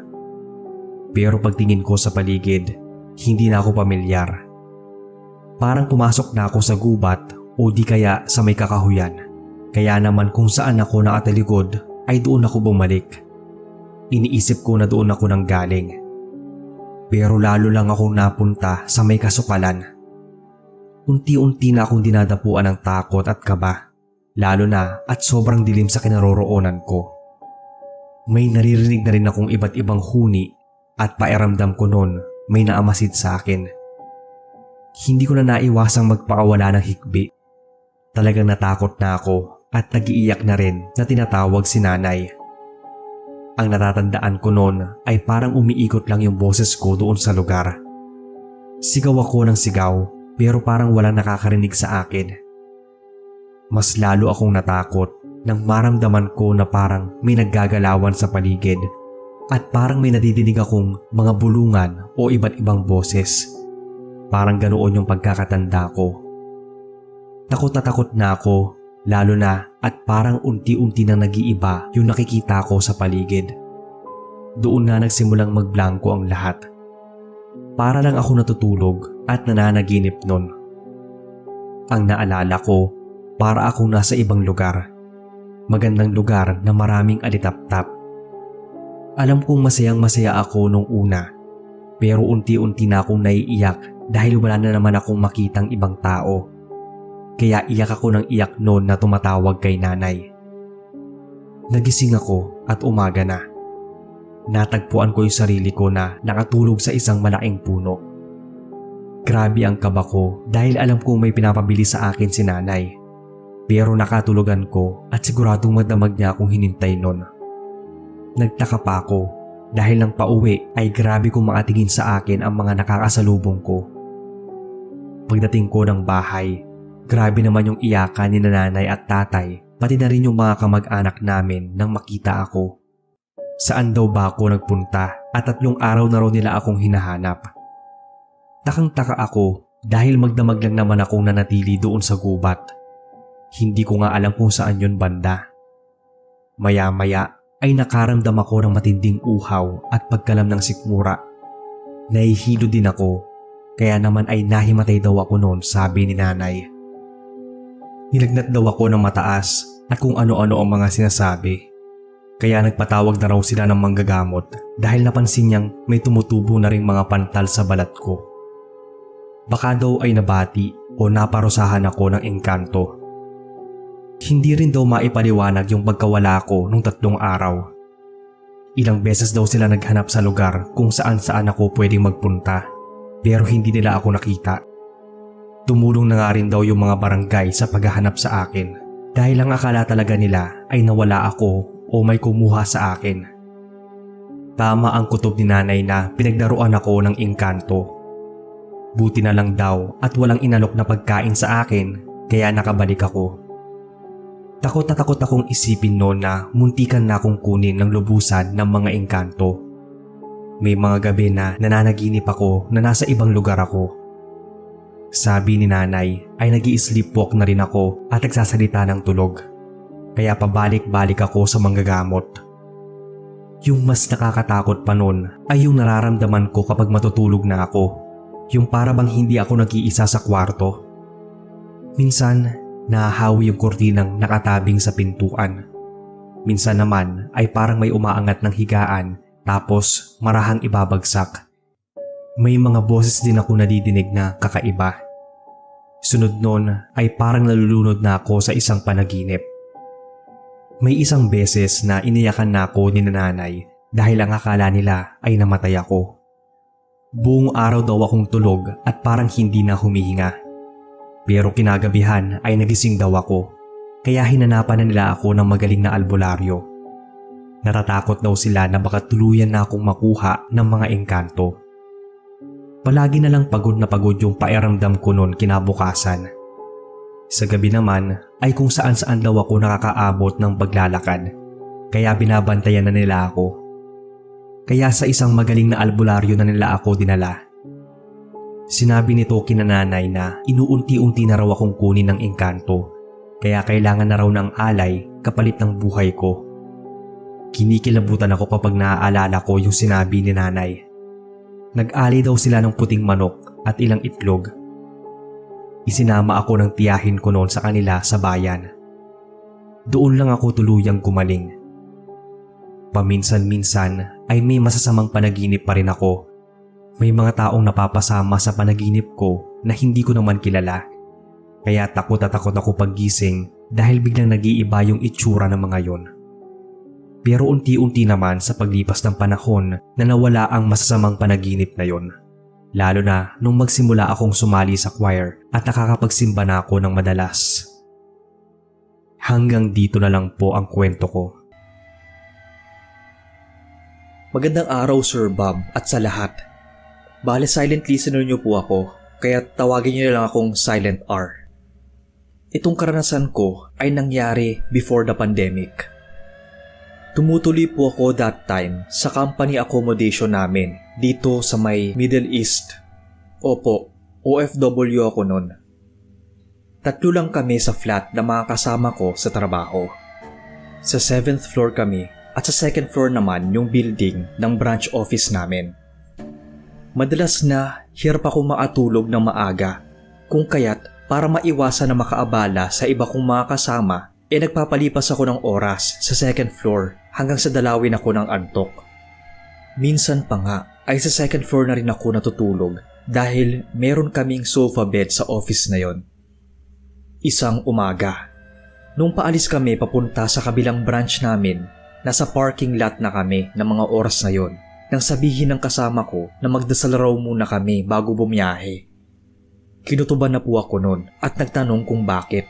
Pero pagtingin ko sa paligid, hindi na ako pamilyar. Parang pumasok na ako sa gubat o di kaya sa may kakahuyan. Kaya naman kung saan ako nakataligod ay doon ako bumalik. Iniisip ko na doon ako nang galing. Pero lalo lang akong napunta sa may kasukalan. Unti-unti na akong dinadapuan ng takot at kaba, lalo na at sobrang dilim sa kinaroroonan ko. May naririnig na rin akong iba't ibang huni at pairamdam ko noon may naamasid sa akin. Hindi ko na naiwasang magpakawala ng hikbi. Talagang natakot na ako at nag-iiyak na rin na tinatawag si nanay. Ang natatandaan ko noon ay parang umiikot lang yung boses ko doon sa lugar. Sigaw ako ng sigaw pero parang walang nakakarinig sa akin. Mas lalo akong natakot nang maramdaman ko na parang may naggagalawan sa paligid at parang may nadidinig akong mga bulungan o iba't ibang boses. Parang ganoon yung pagkakatanda ko. Takot na takot na ako, lalo na at parang unti-unti nang nag-iiba yung nakikita ko sa paligid. Doon na nagsimulang magblanko ang lahat. Para lang ako natutulog at nananaginip nun. Ang naalala ko, para akong nasa ibang lugar. Magandang lugar na maraming alitap-tap. Alam kong masayang-masaya ako nung una, pero unti-unti na akong naiiyak dahil wala na naman akong makitang ibang tao. Kaya iyak ako ng iyak noon na tumatawag kay nanay. Nagising ako at umaga na. Natagpuan ko yung sarili ko na nakatulog sa isang malaking puno. Grabe ang kaba ko dahil alam kong may pinapabili sa akin si nanay. Pero nakatulugan ko at siguradong magdamag niya akong hinintay nun. Nagtaka pa ako dahil nang pauwi ay grabe kong makatingin sa akin ang mga nakakasalubong ko. Pagdating ko ng bahay, grabe naman yung iyakan ni nanay at tatay, pati na rin yung mga kamag-anak namin nang makita ako. Saan daw ba ako nagpunta at 3 araw na raw nila akong hinahanap. Takang-taka ako dahil magdamag lang naman akong nanatili doon sa gubat. Hindi ko nga alam kung saan yun banda. Maya-maya ay nakaramdam ako ng matinding uhaw at pagkalam ng sikmura. Nahihilo din ako, kaya naman ay nahimatay daw ako noon, sabi ni nanay. Nilagnat daw ako ng mataas at kung ano-ano ang mga sinasabi. Kaya nagpatawag na raw sila ng manggagamot dahil napansin niyang may tumutubo na ring mga pantal sa balat ko. Baka daw ay nabati o naparusahan ako ng engkanto. Hindi rin daw maipaliwanag yung pagkawala ko nung 3 araw. Ilang beses daw sila naghanap sa lugar kung saan-saan ako pwedeng magpunta, pero hindi nila ako nakita. Tumulong na nga rin daw yung mga barangay sa paghahanap sa akin dahil ang akala talaga nila ay nawala ako o may kumuha sa akin. Tama ang kutob ni nanay na pinagdaruan ako ng engkanto. Buti na lang daw at walang inalok na pagkain sa akin kaya nakabalik ako. Takot na takot akong isipin noon na muntikan na akong kunin ng lubusan ng mga engkanto. May mga gabi na nananaginip ako na nasa ibang lugar ako. Sabi ni nanay ay nag-i-sleepwalk na rin ako at nagsasalita ng tulog. Kaya pabalik-balik ako sa manggagamot. Yung mas nakakatakot pa noon ay yung nararamdaman ko kapag matutulog na ako. Yung para bang hindi ako nag-iisa sa kwarto. Minsan, nahahawi yung kurtinang nakatabing sa pintuan. Minsan naman ay parang may umaangat ng higaan tapos marahang ibabagsak. May mga boses din ako nadidinig na kakaiba. Sunod nun ay parang nalulunod na ako sa isang panaginip. May isang beses na iniyakan na ako ni nanay dahil ang akala nila ay namatay ako. Buong araw daw akong tulog at parang hindi na humihinga. Pero kinagabihan ay nagising daw ako, kaya hinanapan na nila ako ng magaling na albularyo. Natatakot daw sila na baka tuluyan na akong makuha ng mga engkanto. Palagi na lang pagod na pagod yung pakiramdam ko noon kinabukasan. Sa gabi naman ay kung saan-saan daw ako nakakaabot ng paglalakad, kaya binabantayan na nila ako. Kaya sa isang magaling na albularyo na nila ako dinala. Sinabi nito kina nanay na inuunti-unti na raw akong kunin ng engkanto, kaya kailangan na raw ng alay kapalit ng buhay ko. Kinikilabutan ako kapag naaalala ko yung sinabi ni nanay. Nag-alay daw sila ng puting manok at ilang itlog. Isinama ako ng tiyahin ko noon sa kanila sa bayan. Doon lang ako tuluyang gumaling. Paminsan-minsan ay may masasamang panaginip pa rin ako. May mga taong napapasama sa panaginip ko na hindi ko naman kilala. Kaya takot at takot ako paggising dahil biglang nag-iiba yung itsura ng mga yon. Pero unti-unti naman sa paglipas ng panahon na nawala ang masasamang panaginip na yon. Lalo na nung magsimula akong sumali sa choir at nakakapagsimba na ako ng madalas. Hanggang dito na lang po ang kwento ko. Magandang araw Sir Bob at sa lahat. Bale silent listener niyo po ako, kaya tawagin niyo na lang akong Silent R. Itong karanasan ko ay nangyari before the pandemic. Tumutuloy po ako that time sa company accommodation namin dito sa may Middle East. Opo, OFW ako nun. 3 lang kami sa flat na mga kasama ko sa trabaho. Sa 7th floor kami at sa 2nd floor naman yung building ng branch office namin. Madalas na hirap ako makatulog ng maaga, kung kaya't para maiwasan na makaabala sa iba kong mga kasama, nagpapalipas ako ng oras sa 2nd floor hanggang sa dalawin ako ng antok. Minsan pa nga ay sa 2nd floor na rin ako natutulog dahil meron kaming sofa bed sa office na yon. Isang umaga, nung paalis kami papunta sa kabilang branch namin, nasa parking lot na kami ng mga oras na yon nang sabihin ng kasama ko na magdasal raw muna kami bago bumiyahe. Kinutuban na po ako nun at nagtanong kung bakit.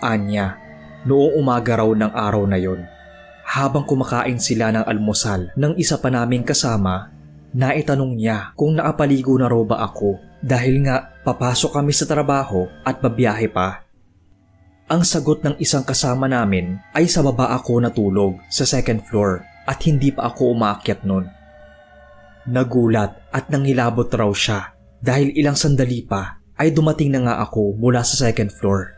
Anya, noong umaga raw ng araw na yon, habang kumakain sila ng almusal ng isa pa naming kasama, naitanong niya kung nakapaligo na raw ba ako dahil nga papasok kami sa trabaho at babiyahe pa. Ang sagot ng isang kasama namin ay sa baba ako natulog sa 2nd floor at hindi pa ako umaakyat nun. Nagulat at nangilabot raw siya dahil ilang sandali pa ay dumating na nga ako mula sa 2nd floor.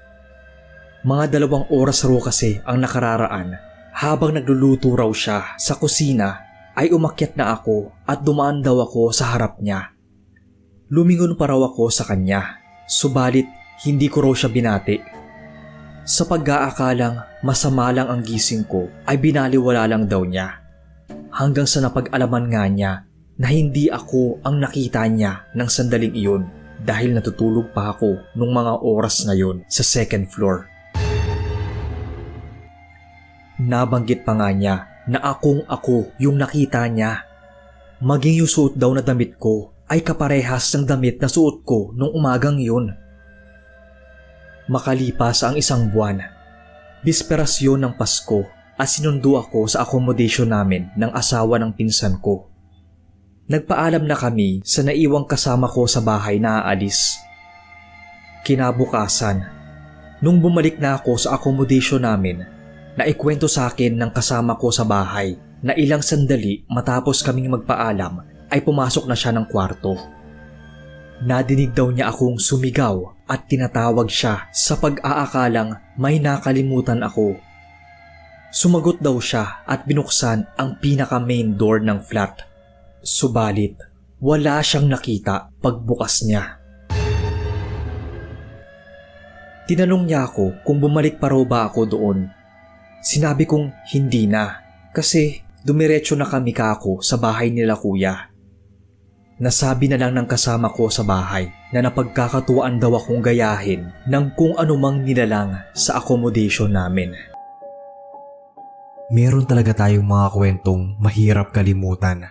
Mga 2 oras raw kasi ang nakararaan habang nagluluto raw siya sa kusina ay umakyat na ako at dumaan daw ako sa harap niya. Lumingon pa raw ako sa kanya, subalit hindi ko raw siya binati. Sa pag-aakalang masama lang ang gising ko ay binaliwala lang daw niya. Hanggang sa napag-alaman nga niya na hindi ako ang nakita niya ng sandaling iyon dahil natutulog pa ako nung mga oras na yon sa 2nd floor. Nabanggit pa nga niya na ako yung nakita niya. Maging yung suot daw na damit ko ay kaparehas ng damit na suot ko nung umagang yun. Makalipas ang 1 buwan, bisperas yun ng Pasko at sinundo ako sa accommodation namin ng asawa ng pinsan ko. Nagpaalam na kami sa naiwang kasama ko sa bahay na aalis. Kinabukasan, nung bumalik na ako sa accommodation namin, naikwento sa akin ng kasama ko sa bahay na ilang sandali matapos kaming magpaalam ay pumasok na siya ng kwarto. Nadinig daw niya akong sumigaw at tinatawag siya sa pag-aakalang may nakalimutan ako. Sumagot daw siya at binuksan ang pinaka-main door ng flat. Subalit, wala siyang nakita pagbukas niya. Tinanong niya ako kung bumalik pa raw ba ako doon. Sinabi kong hindi na kasi dumiretso na kami kako sa bahay nila kuya. Nasabi na lang ng kasama ko sa bahay na napagkakatuwaan daw akong gayahin ng kung anumang nilalang sa accommodation namin. Meron talaga tayong mga kwentong mahirap kalimutan.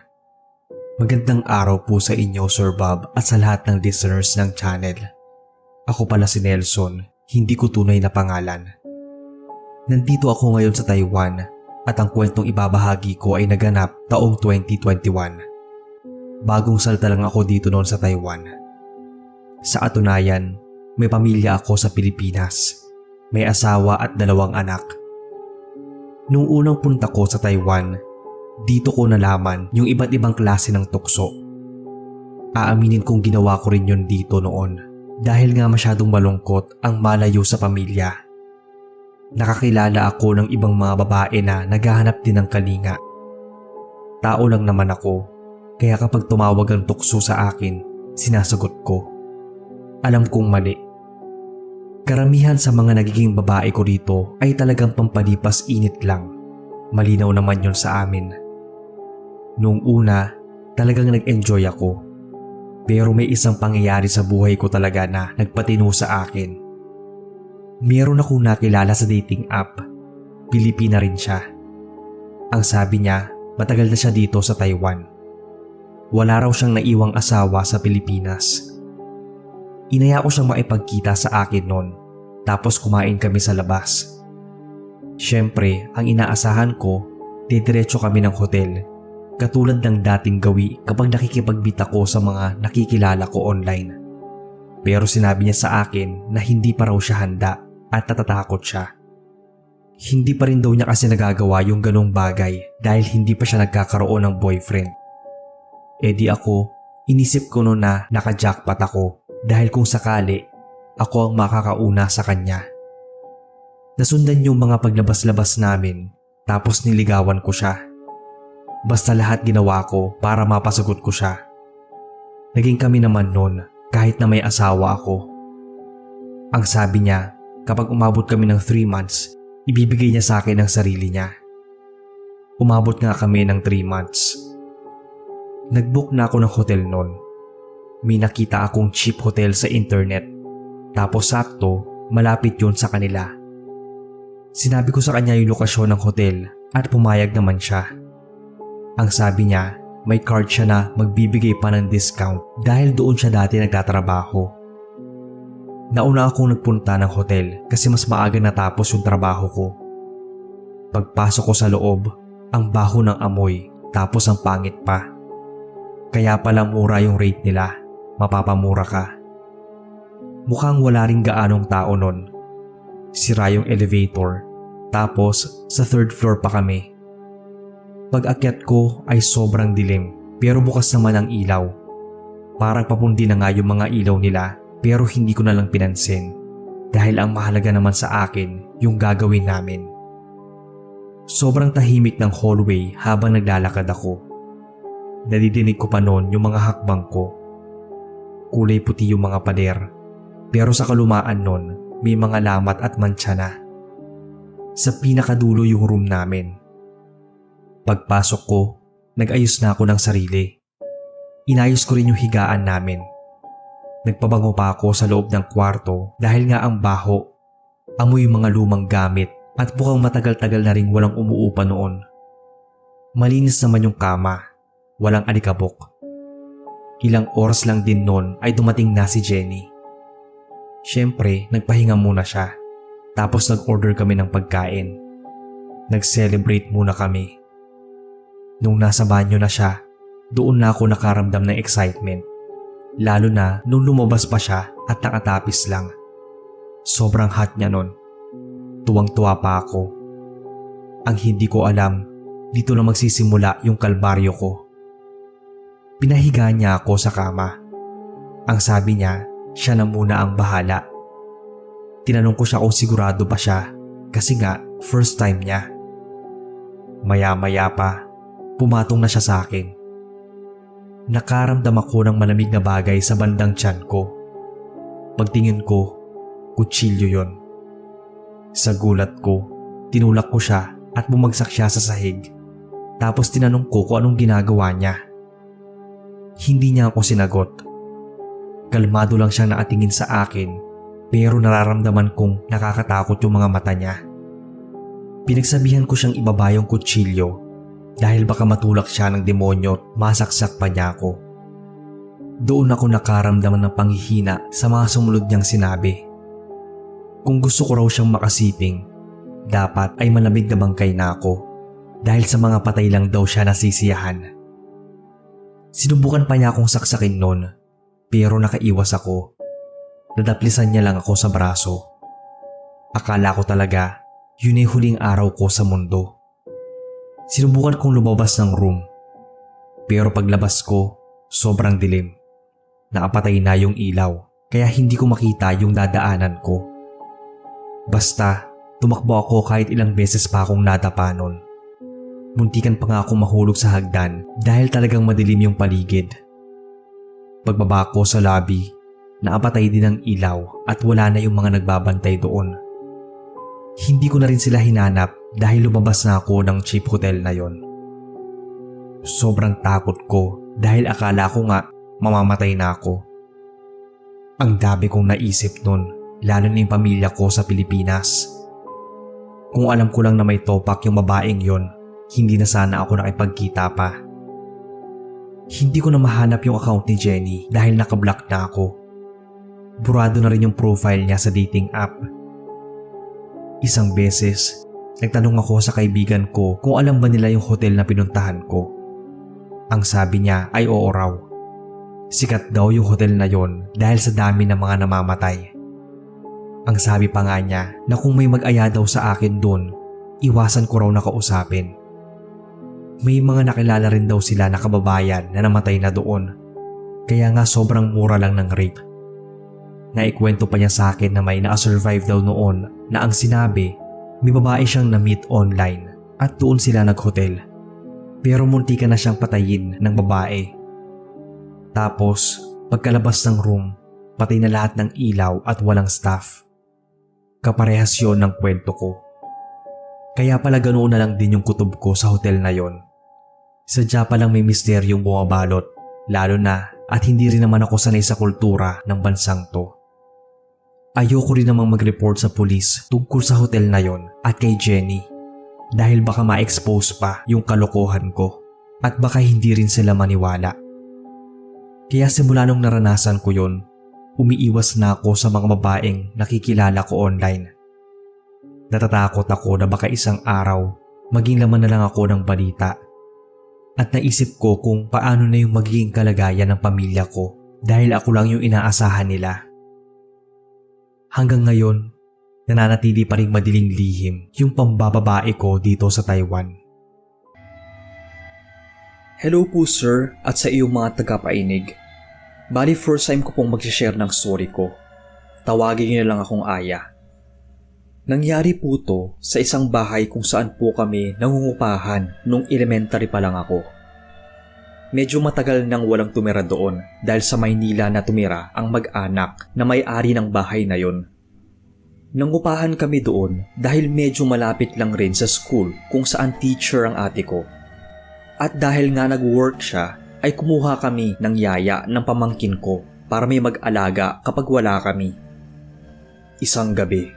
Magandang araw po sa inyo, Sir Bob, at sa lahat ng listeners ng channel. Ako pala si Nelson, hindi ko tunay na pangalan. Nandito ako ngayon sa Taiwan at ang kwentong ibabahagi ko ay naganap taong 2021. Bagong salta lang ako dito noon sa Taiwan. Sa katunayan, may pamilya ako sa Pilipinas. May asawa at 2 anak. Nung unang punta ko sa Taiwan, dito ko nalaman yung iba't ibang klase ng tukso. Aaminin kong ginawa ko rin yun dito noon dahil nga masyadong malungkot ang malayo sa pamilya. Nakakilala ako ng ibang mga babae na naghahanap din ng kalinga. Tao lang naman ako, kaya kapag tumawag ang tukso sa akin, sinasagot ko. Alam kong mali. Karamihan sa mga nagiging babae ko rito ay talagang pampalipas init lang. Malinaw naman yon sa amin. Noong una, talagang nag-enjoy ako. Pero may isang pangyayari sa buhay ko talaga na nagpatino sa akin. Meron akong nakilala sa dating app. Pilipina rin siya. Ang sabi niya, matagal na siya dito sa Taiwan. Wala raw siyang naiwang asawa sa Pilipinas. Inaya ko siyang maipagkita sa akin noon, tapos kumain kami sa labas. Siyempre, ang inaasahan ko, didiretso kami ng hotel, katulad ng dating gawi kapag nakikipagbita ko sa mga nakikilala ko online. Pero sinabi niya sa akin na hindi pa raw siya handa at natatakot siya. Hindi pa rin daw niya kasi nagagawa yung ganong bagay dahil hindi pa siya nagkakaroon ng boyfriend. E di ako, inisip ko noon na naka-jackpot ako dahil kung sakali, ako ang makakauna sa kanya. Nasundan yung mga paglabas-labas namin tapos niligawan ko siya. Basta lahat ginawa ko para mapasagot ko siya. Naging kami naman noon kahit na may asawa ako. Ang sabi niya, kapag umabot kami ng 3 months, ibibigay niya sa akin ang sarili niya. Umabot nga kami ng 3 months. Nag-book na ako ng hotel noon. May nakita akong cheap hotel sa internet. Tapos sakto, malapit yun sa kanila. Sinabi ko sa kanya yung lokasyon ng hotel at pumayag naman siya. Ang sabi niya, may card siya na magbibigay pa ng discount dahil doon siya dati nagtatrabaho. Nauna akong nagpunta ng hotel kasi mas maaga natapos yung trabaho ko. Pagpasok ko sa loob, ang baho ng amoy tapos ang pangit pa. Kaya pala mura yung rate nila, mapapamura ka. Mukhang wala ring gaanong tao nun. Sira yung elevator, tapos sa 3rd floor pa kami. Pag-akyat ko ay sobrang dilim pero bukas naman ang ilaw. Parang papundi na nga yung mga ilaw nila pero hindi ko na lang pinansin dahil ang mahalaga naman sa akin yung gagawin namin. Sobrang tahimik ng hallway habang naglalakad ako. Nadidinig ko pa noon yung mga hakbang ko. Kulay puti yung mga pader pero sa kalumaan noon may mga lamat at mantsa na. Sa pinakadulo yung room namin. Pagpasok ko, nag-ayos na ako ng sarili. Inayos ko rin yung higaan namin. Nagpabango pa ako sa loob ng kwarto dahil nga ang baho, amoy mga lumang gamit at mukhang matagal-tagal na rin walang umuupa noon. Malinis naman yung kama, walang alikabok. Ilang oras lang din noon ay dumating na si Jenny. Siyempre, nagpahinga muna siya. Tapos nag-order kami ng pagkain. Nag-celebrate muna kami. Nung nasa banyo na siya, doon na ako nakaramdam ng excitement. Lalo na nung lumabas pa siya at nakatapis lang. Sobrang hot niya nun. Tuwang-tuwa pa ako. Ang hindi ko alam, dito na magsisimula yung kalbaryo ko. Pinahiga niya ako sa kama. Ang sabi niya, siya na muna ang bahala. Tinanong ko siya kung sigurado ba siya kasi nga first time niya. Maya-maya pa, pumatong na siya sa akin. Nakaramdam ako ng malamig na bagay sa bandang tiyan ko. Pagtingin ko, kutsilyo yon. Sa gulat ko, tinulak ko siya at bumagsak siya sa sahig. Tapos tinanong ko kung anong ginagawa niya. Hindi niya ako sinagot. Kalmado lang siyang nakatingin sa akin pero nararamdaman kong nakakatakot yung mga mata niya. Pinagsabihan ko siyang ibaba yung kutsilyo dahil baka matulak siya ng demonyo at masaksak pa niya ako. Doon ako nakaramdaman ng panghihina sa mga sumunod niyang sinabi. Kung gusto ko raw siyang makasiping, dapat ay malamig na bangkay na ako dahil sa mga patay lang daw siya nasisiyahan. Sinubukan pa niya akong saksakin noon pero nakaiwas ako. Nadaplisan niya lang ako sa braso. Akala ko talaga yun ay huling araw ko sa mundo. Sinubukan kong lumabas ng room. Pero paglabas ko, sobrang dilim. Nakapatay na yung ilaw, kaya hindi ko makita yung dadaanan ko. Basta, tumakbo ako kahit ilang beses pa akong nadapa nun. Muntikan pa nga akong mahulog sa hagdan dahil talagang madilim yung paligid. Pagbaba ko sa lobby, nakapatay din ang ilaw at wala na yung mga nagbabantay doon. Hindi ko na rin sila hinanap dahil lumabas na ako ng cheap hotel na yon. Sobrang takot ko dahil akala ko nga mamamatay na ako. Ang dami kong naisip nun, lalo na yung pamilya ko sa Pilipinas. Kung alam ko lang na may topak yung babaeng yon, hindi na sana ako nakipagkita pa. Hindi ko na mahanap yung account ni Jenny dahil nakablock na ako. Burado na rin yung profile niya sa dating app. Isang beses, nagtanong ako sa kaibigan ko kung alam ba nila yung hotel na pinuntahan ko. Ang sabi niya ay oo raw. Sikat daw yung hotel na yon dahil sa dami ng mga namamatay. Ang sabi pa nga niya na kung may mag-aya daw sa akin doon, iwasan ko raw na kausapin. May mga nakilala rin daw sila na kababayan na namatay na doon. Kaya nga sobrang mura lang ng rape. Naikwento pa niya sa akin na may na-survive daw noon na ang sinabi, may babae siyang na-meet online at doon sila nag-hotel. Pero munti ka na siyang patayin ng babae. Tapos, pagkalabas ng room, patay na lahat ng ilaw at walang staff. Kaparehas yun ng kwento ko. Kaya pala ganoon na lang din yung kutob ko sa hotel na yon. Sadya palang may misteryong bumabalot, lalo na at hindi rin naman ako sanay sa kultura ng bansang to. Ayoko rin namang mag-report sa pulis tungkol sa hotel na yon at kay Jenny dahil baka ma-expose pa yung kalokohan ko at baka hindi rin sila maniwala. Kaya simula nung naranasan ko yon, umiiwas na ako sa mga babaeng nakikilala ko online. Natatakot ako na baka isang araw maging laman na lang ako ng balita. At naisip ko kung paano na yung magiging kalagayan ng pamilya ko dahil ako lang yung inaasahan nila. Hanggang ngayon, nananatili pa ring madiling lihim yung pambababae ko dito sa Taiwan. Hello po sir at sa iyong mga tagapainig. Bali first time ko pong mag-share ng story ko. Tawagin niyo na lang akong Aya. Nangyari po to sa isang bahay kung saan po kami nangungupahan nung elementary pa lang ako. Medyo matagal nang walang tumira doon dahil sa Maynila na tumira ang mag-anak na may-ari ng bahay na yon. Nangupahan kami doon dahil medyo malapit lang rin sa school kung saan teacher ang ate ko. At dahil nga nag-work siya, ay kumuha kami ng yaya ng pamangkin ko para may mag-alaga kapag wala kami. Isang gabi,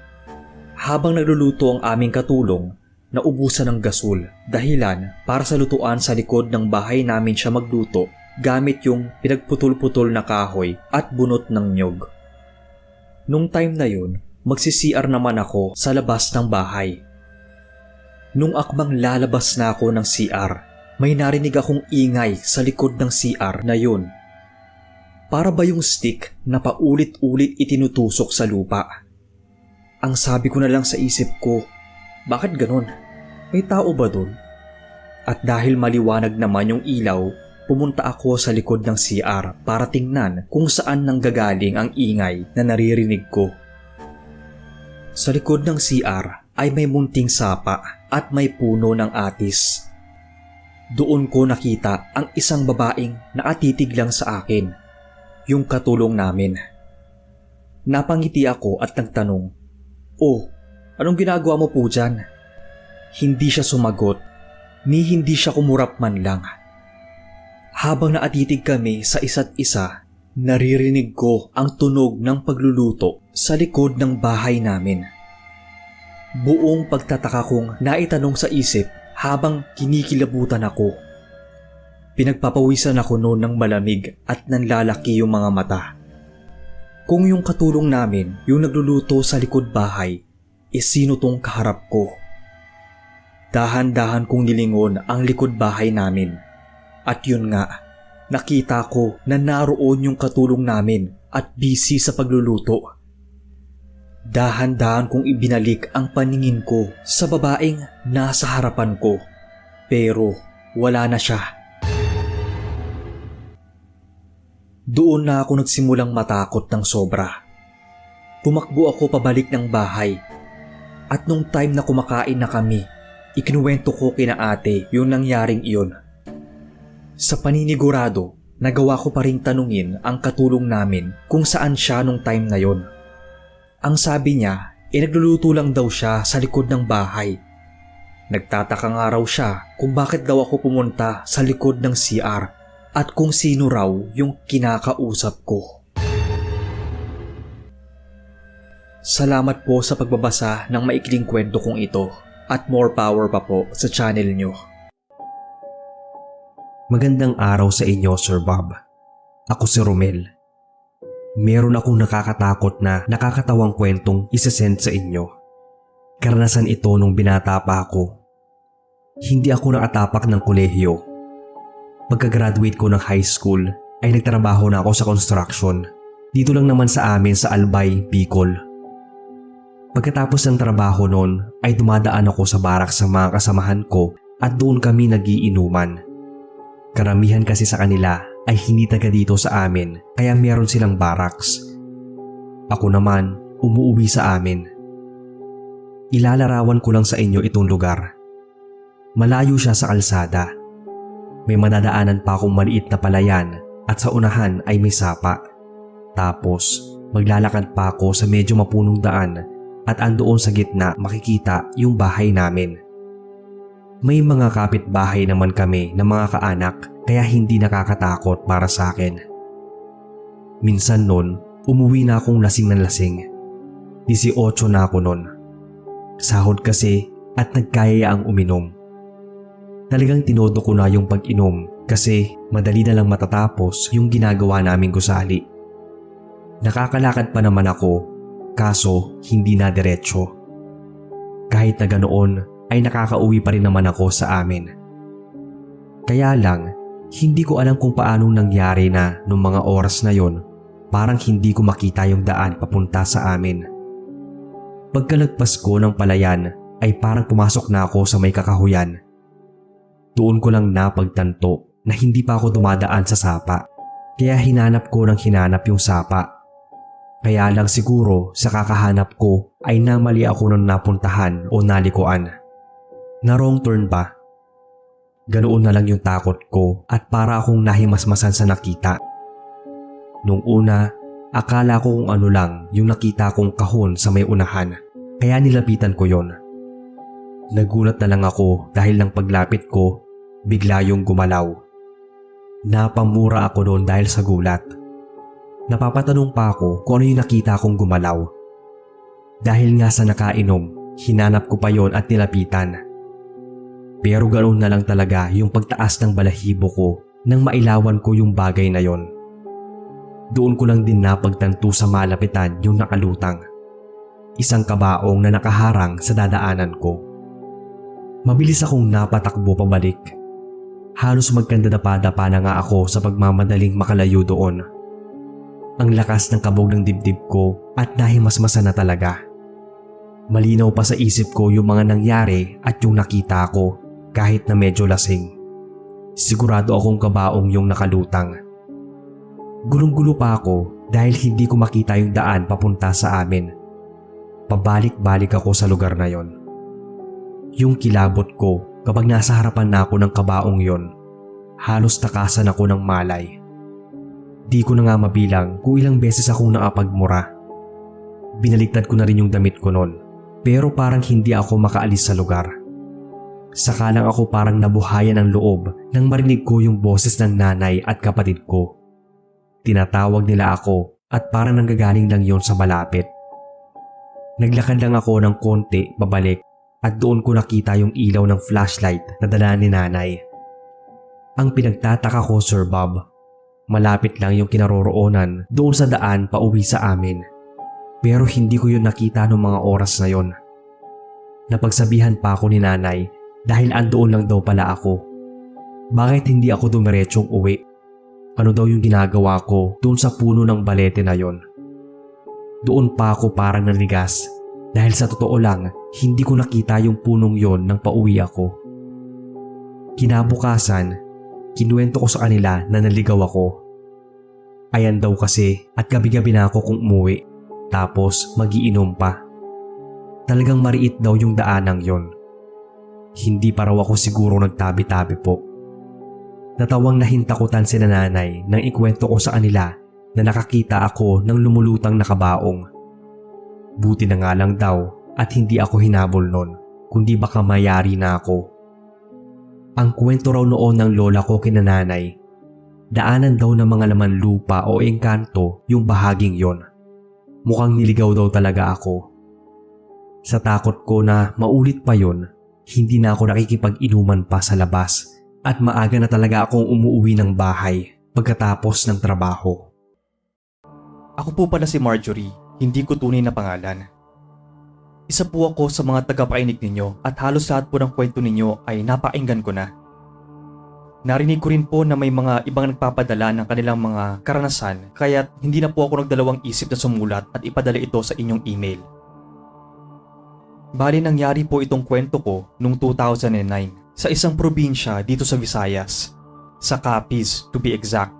habang nagluluto ang aming katulong, naubusan ng gasol dahilan para sa lutuan sa likod ng bahay namin siya magluto gamit yung pinagputol-putol na kahoy at bunot ng nyog. Nung time na yun, magsi-CR naman ako sa labas ng bahay. Nung akmang lalabas na ako ng CR, may narinig akong ingay sa likod ng CR na yun. Para ba yung stick na paulit-ulit itinutusok sa lupa? Ang sabi ko na lang sa isip ko, bakit ganon? May tao ba dun? At dahil maliwanag naman yung ilaw, pumunta ako sa likod ng CR para tingnan kung saan nanggagaling ang ingay na naririnig ko. Sa likod ng CR ay may munting sapa at may puno ng atis. Doon ko nakita ang isang babaeng nakatitig lang sa akin, yung katulong namin. Napangiti ako at nagtanong, "Oh, anong ginagawa mo po dyan?" Hindi siya sumagot, ni hindi siya kumurap man lang. Habang naatitig kami sa isa't isa, naririnig ko ang tunog ng pagluluto sa likod ng bahay namin. Buong pagtataka kong naitanong sa isip habang kinikilabutan ako. Pinagpapawisan ako noon ng malamig at nanlalaki yung mga mata. Kung yung katulong namin yung nagluluto sa likod bahay, sino tong kaharap ko? Dahan-dahan kong nilingon ang likod bahay namin. At yun nga, nakita ko na naroon yung katulong namin at busy sa pagluluto. Dahan-dahan kong ibinalik ang paningin ko sa babaeng nasa harapan ko. Pero wala na siya. Doon na ako nagsimulang matakot ng sobra. Pumakbo ako pabalik ng bahay. At nung time na kumakain na kami, ikinuwento ko kina ate yung nangyaring iyon. Sa paninigurado, nagawa ko pa ring tanungin ang katulong namin kung saan siya nung time na yon. Ang sabi niya, nagluluto lang daw siya sa likod ng bahay. Nagtataka nga raw siya kung bakit daw ako pumunta sa likod ng CR at kung sino raw yung kinakausap ko. Salamat po sa pagbabasa ng maikling kwento kong ito at more power pa po sa channel nyo. Magandang araw sa inyo, Sir Bob. Ako si Romel. Meron akong nakakatakot na nakakatawang kwentong isasend sa inyo. Karanasan ito nung binata pa ako. Hindi ako nakatapak ng kolehiyo. Pagka-graduate ko ng high school ay nagtrabaho na ako sa construction. Dito lang naman sa amin sa Albay, Bicol. Pagkatapos ng trabaho noon ay dumadaan ako sa barak sa mga kasamahan ko at doon kami nagiinuman. Karamihan kasi sa kanila ay hindi taga dito sa amin kaya meron silang baraks. Ako naman umuwi sa amin. Ilalarawan ko lang sa inyo itong lugar. Malayo siya sa kalsada. May madadaanan pa akong maliit na palayan at sa unahan ay may sapa. Tapos maglalakad pa ako sa medyo mapunong daan at andoon sa gitna makikita yung bahay namin. May mga kapitbahay naman kami na mga kaanak kaya hindi nakakatakot para sa akin. Minsan nun, umuwi na akong lasing na lasing. 18 na ako nun. Sahod kasi at nagkaya ang uminom. Talagang tinodo ko na yung pag-inom kasi madali na lang matatapos yung ginagawa naming gusali. Nakakalakad pa naman ako, kaso hindi na diretso. Kahit na ganoon ay nakakauwi pa rin naman ako sa amin. Kaya lang, hindi ko alam kung paanong nangyari na nung mga oras na yon, parang hindi ko makita yung daan papunta sa amin. Pagkalagpas ko ng palayan ay parang pumasok na ako sa may kakahuyan. Doon ko lang napagtanto na hindi pa ako dumadaan sa sapa, kaya hinanap ko ng hinanap yung sapa. Kaya lang siguro sa kakahanap ko ay namali ako ng napuntahan o nalikuan. Na wrong turn ba? Ganoon na lang yung takot ko at para akong nahimasmasan sa nakita. Nung una, akala ko kung ano lang yung nakita kong kahon sa may unahan, kaya nilapitan ko yon. Nagulat na lang ako dahil ng paglapit ko, bigla yung gumalaw. Napamura ako doon dahil sa gulat. Napapatanong pa ako kung ano yung nakita kong gumalaw. Dahil nga sa nakainom, hinanap ko pa yon at nilapitan. Pero ganoon na lang talaga yung pagtaas ng balahibo ko nang mailawan ko yung bagay na yon. Doon ko lang din napagtanto sa malapitan yung nakalutang. Isang kabaong na nakaharang sa dadaanan ko. Mabilis akong napatakbo pabalik. Halos magkandadapa-dapa na nga ako sa pagmamadaling makalayo doon. Ang lakas ng kabog ng dibdib ko at nahimasmasan na talaga. Malinaw pa sa isip ko yung mga nangyari at yung nakita ko kahit na medyo lasing. Sigurado akong kabaong yung nakalutang. Gulong-gulo pa ako dahil hindi ko makita yung daan papunta sa amin. Pabalik-balik ako sa lugar na yon. Yung kilabot ko kapag nasa harapan na ako ng kabaong yon, halos takasan ako ng malay. Di ko na nga mabilang kung ilang beses akong nakapagmura. Binaliktad ko na rin yung damit ko noon, pero parang hindi ako makaalis sa lugar. Saka lang ako parang nabuhayan ang loob nang marinig ko yung boses ng nanay at kapatid ko. Tinatawag nila ako at parang nanggagaling lang yon sa malapit. Naglakad lang ako ng konti pabalik at doon ko nakita yung ilaw ng flashlight na dala ni nanay. Ang pinagtataka ko, Sir Bob, malapit lang yung kinaroroonan doon sa daan pauwi sa amin. Pero hindi ko yun nakita noong mga oras na yon. Napagsabihan pa ako ni nanay dahil andoon lang daw pala ako. Bakit hindi ako dumiretsyong uwi? Ano daw yung ginagawa ko doon sa puno ng balete na yon? Doon pa ako parang nanigas dahil sa totoo lang hindi ko nakita yung punong yon nang pauwi ako. Kinabukasan, kinuwento ko sa kanila na naligaw ako. Ayan daw kasi at gabi-gabi na ako kung umuwi, tapos magiinom pa. Talagang mariit daw yung daanang yon. Hindi pa raw ako siguro nagtabi-tabi po. Natawang nahintakutan si nanay nang ikwento ko sa kanila na nakakita ako ng lumulutang na kabaong. Buti na nga lang daw at hindi ako hinabol nun, kundi baka mayari na ako. Ang kwento raw noon ng lola ko kina nanay, daanan daw ng mga laman lupa o engkanto yung bahaging yon. Mukhang niligaw daw talaga ako. Sa takot ko na maulit pa yon, hindi na ako nakikipag-inuman pa sa labas at maaga na talaga akong umuwi ng bahay pagkatapos ng trabaho. Ako po pala si Marjorie, hindi ko tunay na pangalan. Isa po ako sa mga tagapakinig ninyo at halos lahat po ng kwento ninyo ay napakinggan ko na. Narinig ko rin po na may mga ibang nagpapadala ng kanilang mga karanasan kaya hindi na po ako nagdalawang isip na sumulat at ipadala ito sa inyong email. Bali nangyari po itong kwento ko noong 2009 sa isang probinsya dito sa Visayas. Sa Capiz to be exact.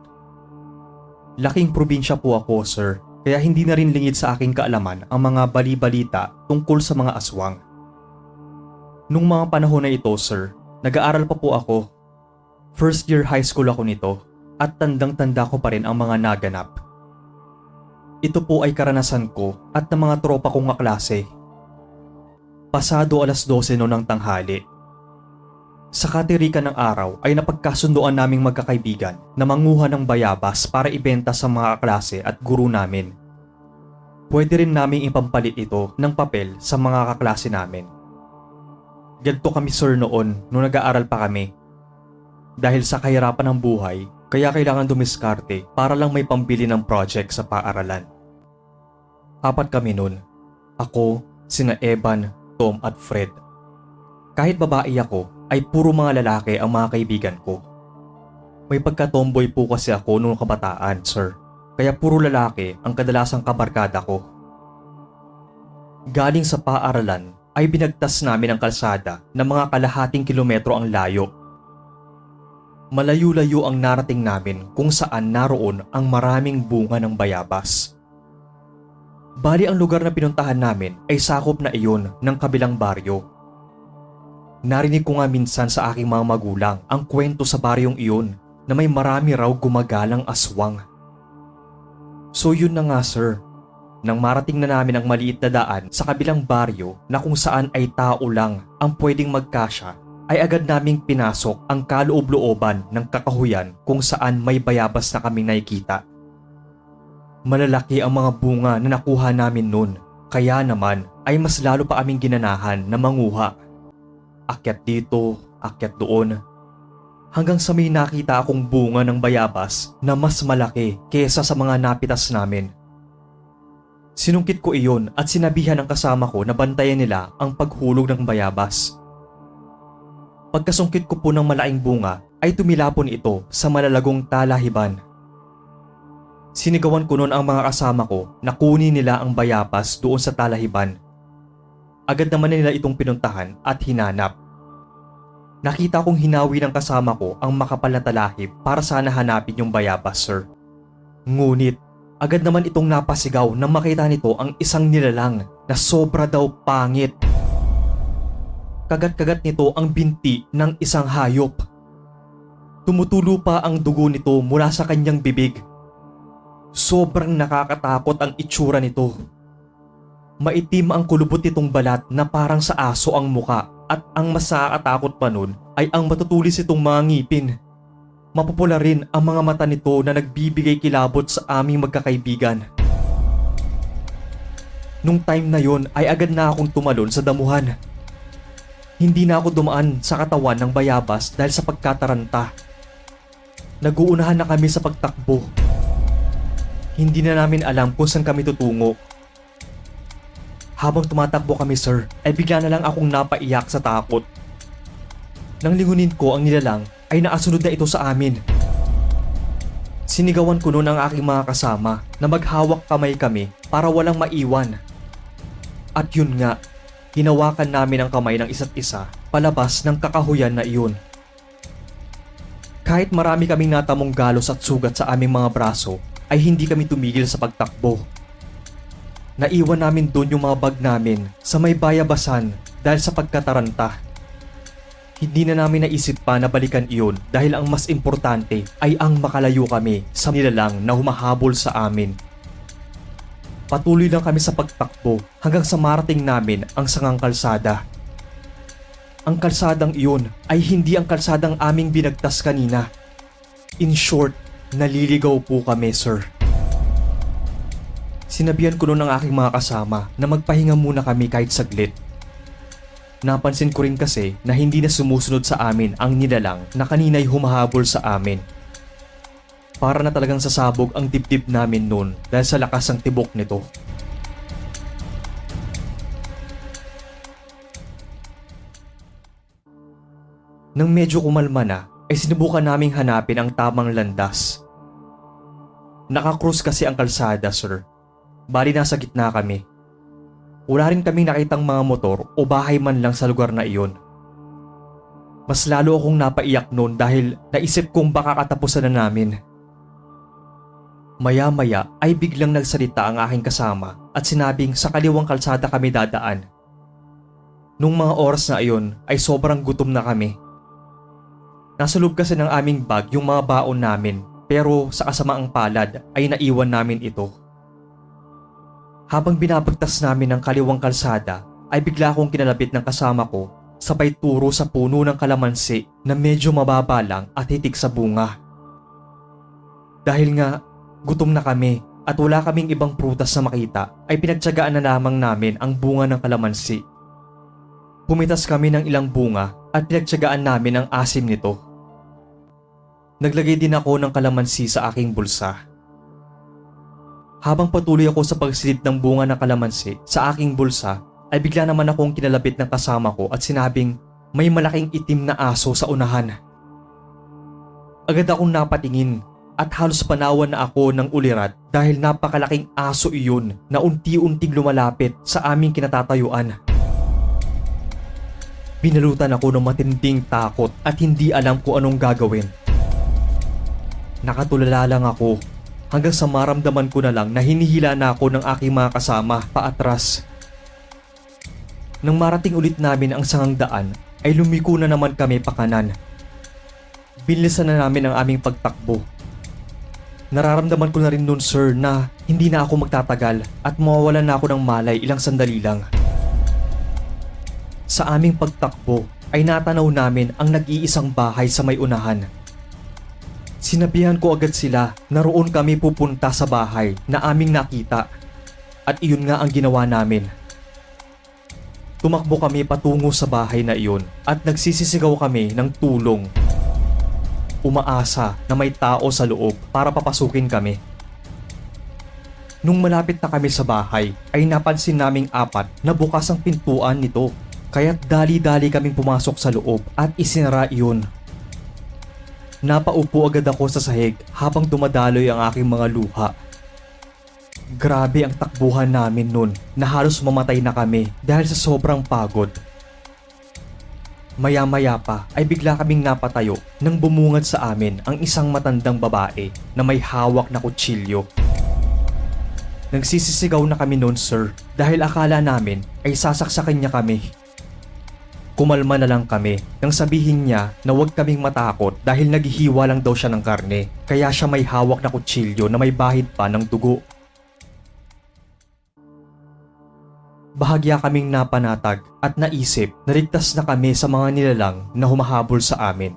Laking probinsya po ako, sir, kaya hindi na rin lingid sa aking kaalaman ang mga bali-balita tungkol sa mga aswang. Nung mga panahon na ito, sir, nag-aaral pa po ako. First year high school ako nito at tandang-tanda ko pa rin ang mga naganap. Ito po ay karanasan ko at ng mga tropa kong kaklase. Pasado 12:00 noon ng tanghali. Sa katirikan ng araw ay napagkasundoan naming magkakaibigan na manguha ng bayabas para ibenta sa mga kaklase at guro namin. Pwede rin naming ipampalit ito ng papel sa mga kaklase namin. Ganito kami, sir, noon nung nag-aaral pa kami. Dahil sa kahirapan ng buhay, kaya kailangan dumiskarte para lang may pambili ng project sa paaralan. 4 kami noon. Ako, sina Evan, Tom at Fred. Kahit babae ako, ay puro mga lalaki ang mga kaibigan ko. May pagka-tomboy po kasi ako noong kabataan, sir. Kaya puro lalaki ang kadalasang kabarkada ko. Galing sa paaralan ay binagtas namin ang kalsada na mga kalahating kilometro ang layo. Malayo-layo ang narating namin kung saan naroon ang maraming bunga ng bayabas. Bali ang lugar na pinuntahan namin ay sakop na iyon ng kabilang baryo. Narinig ko nga minsan sa aking mga magulang ang kwento sa baryong iyon na may marami raw gumagalang aswang. So yun na nga, sir. Nang marating na namin ang maliit na daan sa kabilang baryo na kung saan ay tao lang ang pwedeng magkasya, ay agad naming pinasok ang kaloob-looban ng kakahuyan kung saan may bayabas na kaming nakikita. Malalaki ang mga bunga na nakuha namin noon, kaya naman ay mas lalo pa aming ginanahan na manguha. Akyat dito, akyat doon. Hanggang sa may nakita akong bunga ng bayabas na mas malaki kesa sa mga napitas namin. Sinungkit ko iyon at sinabihan ng kasama ko na bantayan nila ang paghulog ng bayabas. Pagkasungkit ko po ng malaking bunga ay tumilapon ito sa malalagong talahiban. Sinigawan ko noon ang mga kasama ko na kunin nila ang bayabas doon sa talahiban. Agad naman nila itong pinuntahan at hinanap. Nakita kong hinawi ng kasama ko ang makapal na talahib para sana hanapin yung bayabas, sir. Ngunit, agad naman itong napasigaw nang makita nito ang isang nilalang na sobra daw pangit. Kagat-kagat nito ang binti ng isang hayop. Tumutulo pa ang dugo nito mula sa kanyang bibig. Sobrang nakakatakot ang itsura nito. Maitim ang kulubot nitong balat na parang sa aso ang muka at ang mas nakakatakot pa nun ay ang matutulis itong mga ngipin. Mapupula rin ang mga mata nito na nagbibigay kilabot sa aming magkakaibigan. Nung time na yon ay agad na akong tumalon sa damuhan. Hindi na ako dumaan sa katawan ng bayabas dahil sa pagkataranta. Nag-uunahan na kami sa pagtakbo. Hindi na namin alam kung saan kami tutungo. Habang tumatakbo kami, sir, ay bigla na lang akong napaiyak sa takot. Nang lingunin ko ang nilalang ay naasunod na ito sa amin. Sinigawan ko noon ang aking mga kasama na maghawak kamay kami para walang maiwan. At yun nga, hinawakan namin ang kamay ng isa't isa palabas ng kakahuyan na iyon. Kahit marami kaming natamong galos at sugat sa aming mga braso, ay hindi kami tumigil sa pagtakbo. Naiwan namin doon yung mga bag namin sa may bayabasan dahil sa pagkataranta. Hindi na namin naisip pa na balikan iyon dahil ang mas importante ay ang makalayo kami sa nilalang na humahabol sa amin. Patuloy lang kami sa pagtakbo hanggang sa marating namin ang sangang kalsada. Ang kalsadang iyon ay hindi ang kalsadang aming binagtas kanina. In short, naliligaw po kami, sir. Sinabihan ko noon ang aking mga kasama na magpahinga muna kami kahit saglit. Napansin ko rin kasi na hindi na sumusunod sa amin ang nilalang na kanina'y humahabol sa amin. Para na talagang sasabog ang dibdib namin noon dahil sa lakas ng tibok nito. Nang medyo kumalma na, ay sinubukan naming hanapin ang tamang landas. Nakakrus kasi ang kalsada, sir. Bali nasa gitna kami. wala rin kaming nakitang mga motor o bahay man lang sa lugar na iyon. Mas lalo akong napaiyak noon dahil naisip kong baka katapusan na namin. Maya-maya ay biglang nagsalita ang aking kasama at sinabing sa kaliwang kalsada kami dadaan. Nung mga oras na iyon ay sobrang gutom na kami. Nasa loob kasi ng aming bag yung mga baon namin pero sa kasamaang palad ay naiwan namin ito. Habang binabagtas namin ang kaliwang kalsada ay bigla akong kinalapit ng kasama ko sabay turo sa puno ng kalamansi na medyo mababa lang at hitik sa bunga. Dahil nga gutom na kami at wala kaming ibang prutas na makita ay pinagtiyagaan na lamang namin ang bunga ng kalamansi. Pumitas kami ng ilang bunga at pinagtiyagaan namin ang asim nito. Naglagay din ako ng kalamansi sa aking bulsa. Habang patuloy ako sa pagsilid ng bunga ng kalamansi sa aking bulsa ay bigla naman akong kinalapit ng kasama ko at sinabing may malaking itim na aso sa unahan. Agad akong napatingin at halos panawan na ako ng ulirat dahil napakalaking aso iyon na unti-unting lumalapit sa aming kinatatayuan. Binalutan ako ng matinding takot at hindi alam kung anong gagawin. Nakatulala lang ako hanggang sa maramdaman ko na lang na hinihila na ako ng aking mga kasama paatras. Nang marating ulit namin ang sangang daan ay lumiko na naman kami pakanan. Binilisan na namin ang aming pagtakbo. Nararamdaman ko na rin noon sir na hindi na ako magtatagal at mawawalan na ako ng malay ilang sandali lang. Sa aming pagtakbo ay natanaw namin ang nag-iisang bahay sa may unahan. Sinabihan ko agad sila na roon kami pupunta sa bahay na aming nakita at iyon nga ang ginawa namin. Tumakbo kami patungo sa bahay na iyon at nagsisisigaw kami ng tulong. Umaasa na may tao sa loob para papasukin kami. Nung malapit na kami sa bahay ay napansin naming apat na bukas ang pintuan nito kaya't dali-dali kaming pumasok sa loob at isinara iyon. Napaupo agad ako sa sahig habang dumadaloy ang aking mga luha. Grabe ang takbuhan namin nun na halos mamatay na kami dahil sa sobrang pagod. Maya-maya pa ay bigla kaming napatayo nang bumungad sa amin ang isang matandang babae na may hawak na kutsilyo. Nagsisisigaw na kami nun sir dahil akala namin ay sasaksakin niya kami. Kumalma na lang kami nang sabihin niya na huwag kaming matakot dahil naghihiwa lang daw siya ng karne kaya siya may hawak na kutsilyo na may bahid pa ng dugo. Bahagya kaming napanatag at naisip na ligtas na kami sa mga nilalang na humahabol sa amin.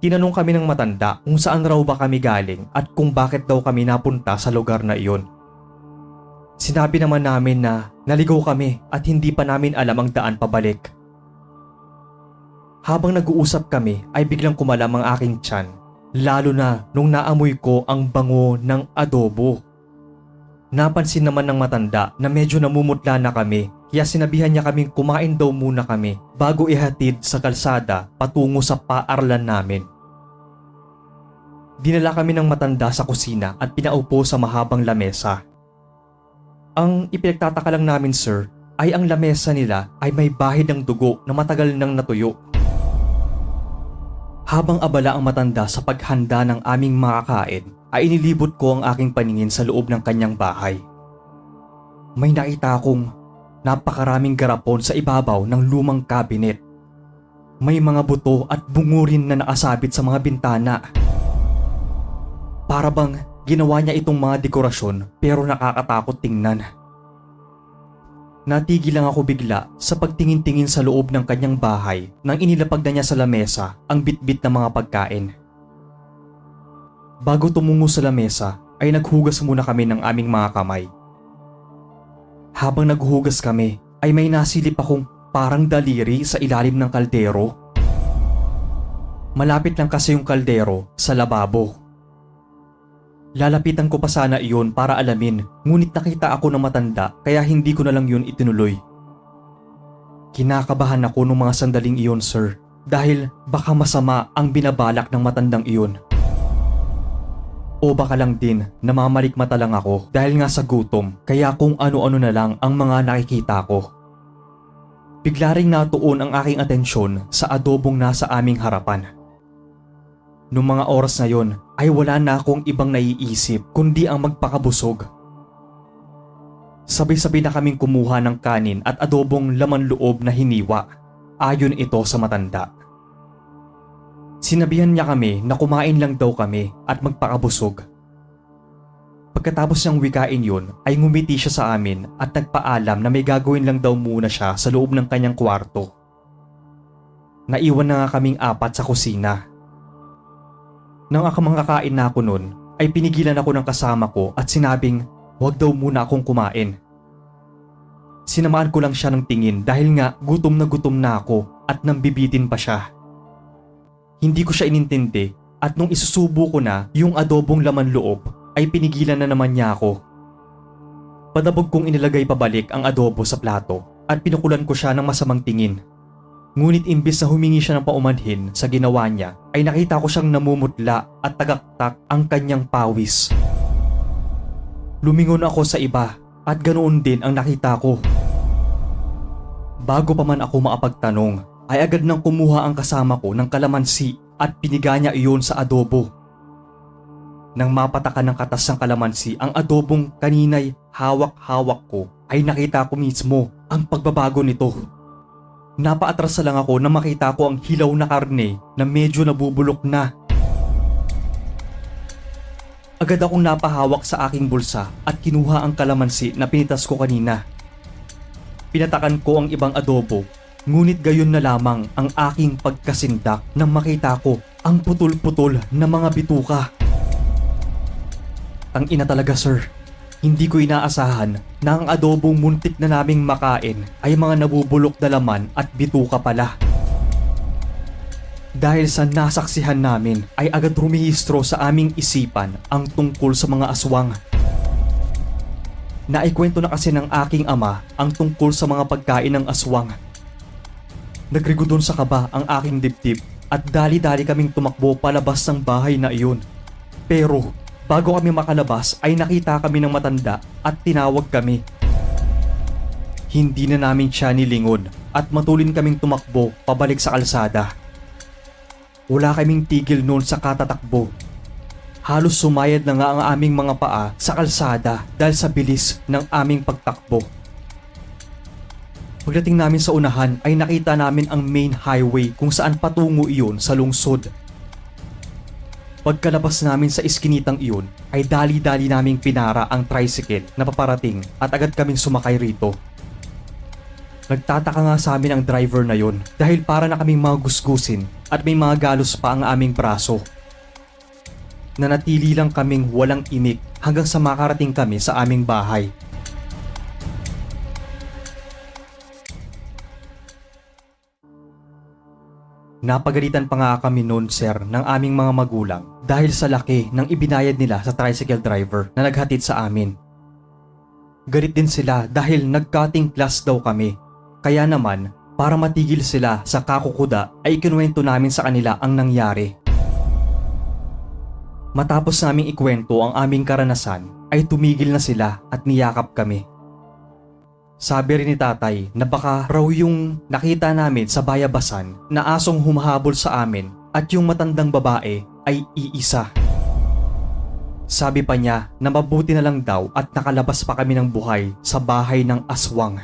Tinanong kami ng matanda kung saan raw ba kami galing at kung bakit daw kami napunta sa lugar na iyon. Sinabi naman namin na naligaw kami at hindi pa namin alam ang daan pabalik. Habang nag-uusap kami ay biglang kumalam ang aking tiyan, lalo na nung naamoy ko ang bango ng adobo. Napansin naman ng matanda na medyo namumutla na kami kaya sinabihan niya kaming kumain daw muna kami bago ihatid sa kalsada patungo sa paaralan namin. Dinala kami ng matanda sa kusina at pinaupo sa mahabang lamesa. Ang ipinagtataka lang namin sir ay ang lamesa nila ay may bahid ng dugo na matagal nang natuyo. Habang abala ang matanda sa paghanda ng aming makakain ay inilibot ko ang aking paningin sa loob ng kanyang bahay. May nakita akong napakaraming garapon sa ibabaw ng lumang kabinet. May mga buto at bungurin na nakasabit sa mga bintana. Para bang ginawa niya itong mga dekorasyon pero nakakatakot tingnan. Natigil lang ako bigla sa pagtingin-tingin sa loob ng kanyang bahay nang inilapag na niya sa lamesa ang bitbit ng mga pagkain. Bago tumungo sa lamesa ay naghugas muna kami ng aming mga kamay. Habang naghuhugas kami ay may nasilip akong parang daliri sa ilalim ng kaldero. Malapit lang kasi yung kaldero sa lababo. Lalapitan ko pa sana iyon para alamin ngunit nakita ako ng matanda kaya hindi ko na lang yun itinuloy. Kinakabahan ako ng mga sandaling iyon sir dahil baka masama ang binabalak ng matandang iyon. O baka lang din namamalikmata lang ako dahil nga sa gutom kaya kung ano-ano na lang ang mga nakikita ko. Bigla ring natuon ang aking atensyon sa adobong nasa aming harapan. Noong mga oras na yon ay wala na akong ibang naiisip kundi ang magpakabusog. Sabay-sabay na kaming kumuha ng kanin at adobong laman loob na hiniwa. Ayon ito sa matanda. Sinabihan niya kami na kumain lang daw kami at magpakabusog. Pagkatapos niyang wikain yun ay ngumiti siya sa amin at nagpaalam na may gagawin lang daw muna siya sa loob ng kanyang kwarto. Naiwan na nga kaming apat sa kusina. Nang akamangkakain na ako nun ay pinigilan ako ng kasama ko at sinabing huwag daw muna akong kumain. Sinamaan ko lang siya ng tingin dahil nga gutom na ako at nambibitin pa siya. Hindi ko siya inintindi at nung isusubo ko na yung adobong laman loob ay pinigilan na naman niya ako. Padabog kong inilagay pabalik ang adobo sa plato at pinukulan ko siya ng masamang tingin. Ngunit imbis na humingi siya ng paumanhin sa ginawa niya ay nakita ko siyang namumutla at tagaktak ang kanyang pawis. Lumingon ako sa iba at ganoon din ang nakita ko. Bago pa man ako makapagtanong ay agad nang kumuha ang kasama ko ng kalamansi at piniga niya iyon sa adobo. Nang mapatakan ng katas ng kalamansi ang adobong kanina'y hawak-hawak ko ay nakita ko mismo ang pagbabago nito. Napaatras na lang ako na makita ko ang hilaw na karne na medyo nabubulok na. Agad akong napahawak sa aking bulsa at kinuha ang kalamansi na pinitas ko kanina. Pinatakan ko ang ibang adobo, ngunit gayon na lamang ang aking pagkasindak nang makita ko ang putol-putol na mga bituka. Tangina talaga sir, hindi ko inaasahan na ang adobong muntik na naming makain ay mga nabubulok na laman at bituka pala. Dahil sa nasaksihan namin ay agad rumihistro sa aming isipan ang tungkol sa mga aswang. Naikwento na kasi ng aking ama ang tungkol sa mga pagkain ng aswang. Nagrigodon sa kaba ang aking dibdib at dali-dali kaming tumakbo palabas ng bahay na iyon. Pero bago kami makalabas ay nakita kami ng matanda at tinawag kami. Hindi na namin siya nilingon at matulin kaming tumakbo pabalik sa kalsada. Wala kaming tigil noon sa katatakbo. Halos sumayad na nga ang aming mga paa sa kalsada dahil sa bilis ng aming pagtakbo. Pagdating namin sa unahan ay nakita namin ang main highway kung saan patungo iyon sa lungsod. Pagkalabas namin sa iskinitang iyon ay dali-dali naming pinara ang tricycle na paparating at agad kaming sumakay rito. Nagtataka nga sa amin ang driver na yon dahil para na kaming mga gusgusin at may mga galos pa ang aming braso. Nanatili lang kaming walang imik hanggang sa makarating kami sa aming bahay. Napagalitan pa nga kami noon sir ng aming mga magulang dahil sa laki ng ibinayad nila sa tricycle driver na naghatid sa amin. Galit din sila dahil nag-cutting class daw kami. Kaya naman, para matigil sila sa kakukuda ay ikinuwento namin sa kanila ang nangyari. Matapos naming ikwento ang aming karanasan ay tumigil na sila at niyakap kami. Sabi rin ni tatay na baka raw yung nakita namin sa bayabasan na asong humahabol sa amin at yung matandang babae ay iisa. Sabi pa niya na mabuti na lang daw at nakalabas pa kami ng buhay sa bahay ng aswang.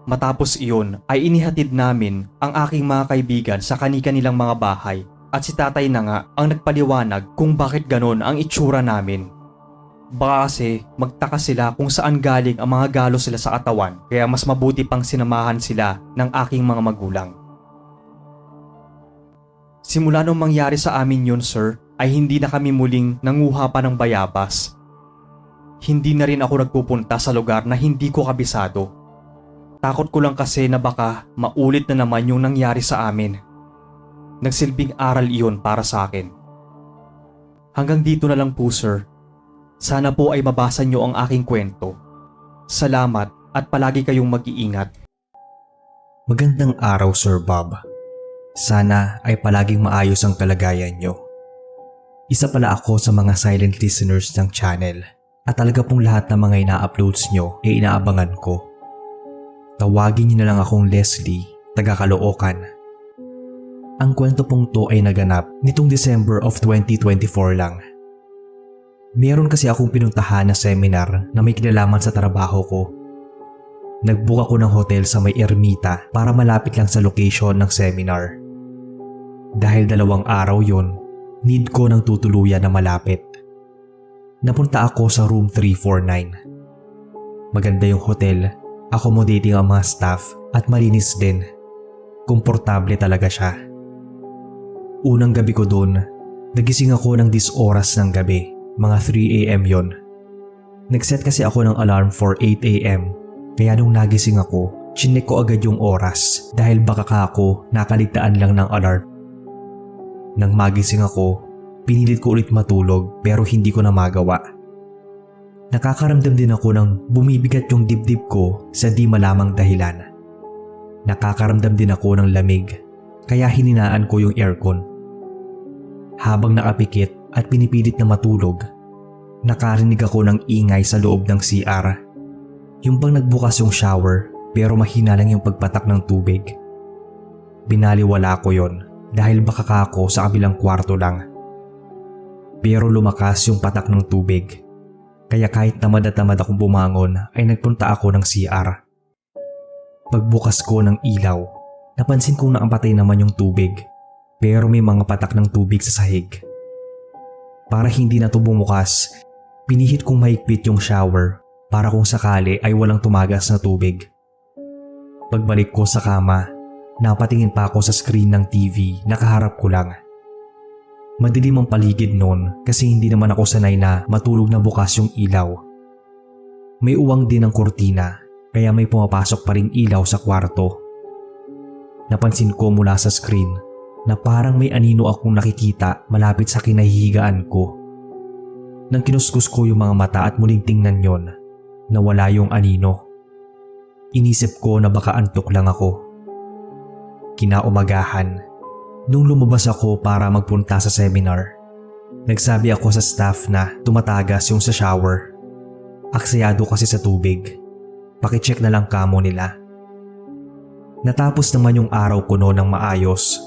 Matapos iyon ay inihatid namin ang aking mga kaibigan sa kani-kanilang mga bahay at si tatay na nga ang nagpaliwanag kung bakit ganon ang itsura namin. Baka kasi magtaka sila kung saan galing ang mga galos sila sa katawan kaya mas mabuti pang sinamahan sila ng aking mga magulang. Simula nung mangyari sa amin yun sir ay hindi na kami muling nanguha pa ng bayabas. Hindi na rin ako nagpupunta sa lugar na hindi ko kabisado. Takot ko lang kasi na baka maulit na naman yung nangyari sa amin. Nagsilbing aral iyon para sa akin. Hanggang dito na lang po sir. Sana po ay mabasa nyo ang aking kwento. Salamat at palagi kayong mag-iingat. Magandang araw Sir Bob. Sana ay palaging maayos ang kalagayan nyo. Isa pala ako sa mga silent listeners ng channel at talaga pong lahat ng mga ina-uploads nyo ay inaabangan ko. Tawagin niyo na lang akong Leslie, taga Caloocan. Ang kwento pong to ay naganap nitong December of 2024 lang. Meron kasi akong pinuntahan na seminar na may kinalaman sa trabaho ko. Nag-book ako ng hotel sa may Ermita para malapit lang sa location ng seminar. Dahil 2 araw yon, need ko ng tutuluyan na malapit. Napunta ako sa room 349. Maganda yung hotel, accommodating ang mga staff at malinis din. Komportable talaga siya. Unang gabi ko doon, nagising ako ng 10 oras ng gabi, mga 3 AM yon. Nagset kasi ako ng alarm for 8 AM, kaya nung nagising ako, chinek ko agad yung oras dahil baka ako nakaligtaan lang ng alarm. Nang magising ako, pinilit ko ulit matulog pero hindi ko na magawa. Nakakaramdam din ako ng bumibigat yung dibdib ko sa di malamang dahilan. Nakakaramdam din ako ng lamig kaya hininaan ko yung aircon. Habang nakapikit at pinipilit na matulog, nakarinig ako ng ingay sa loob ng CR. Yung bang nagbukas yung shower pero mahina lang yung pagpatak ng tubig. Binaliwala ko yon dahil baka ako sa kabilang kwarto lang. Pero lumakas yung patak ng tubig. Kaya kahit tamad at tamad akong bumangon ay nagpunta ako ng CR. Pagbukas ko ng ilaw, napansin kong nakapatay naman yung tubig pero may mga patak ng tubig sa sahig. Para hindi na ito bumukas, pinihit kong mahigpit yung shower para kung sakali ay walang tumagas na tubig. Pagbalik ko sa kama, napatingin pa ako sa screen ng TV na kaharap ko lang. Madilim ang paligid noon kasi hindi naman ako sanay na matulog na bukas yung ilaw. May uwang din ang kurtina kaya may pumapasok pa ring ilaw sa kwarto. Napansin ko mula sa screen na parang may anino akong nakikita malapit sa kinahihigaan ko. Nang kinuskus ko yung mga mata at muling tingnan yon, nawala yung anino. Inisip ko na baka antok lang ako. Kinaumagahan, nung lumabas ako para magpunta sa seminar, nagsabi ako sa staff na tumatagas yung sa shower. Aksayado kasi sa tubig. Pakicheck na lang kamo nila. Natapos naman yung araw ko noon ng maayos.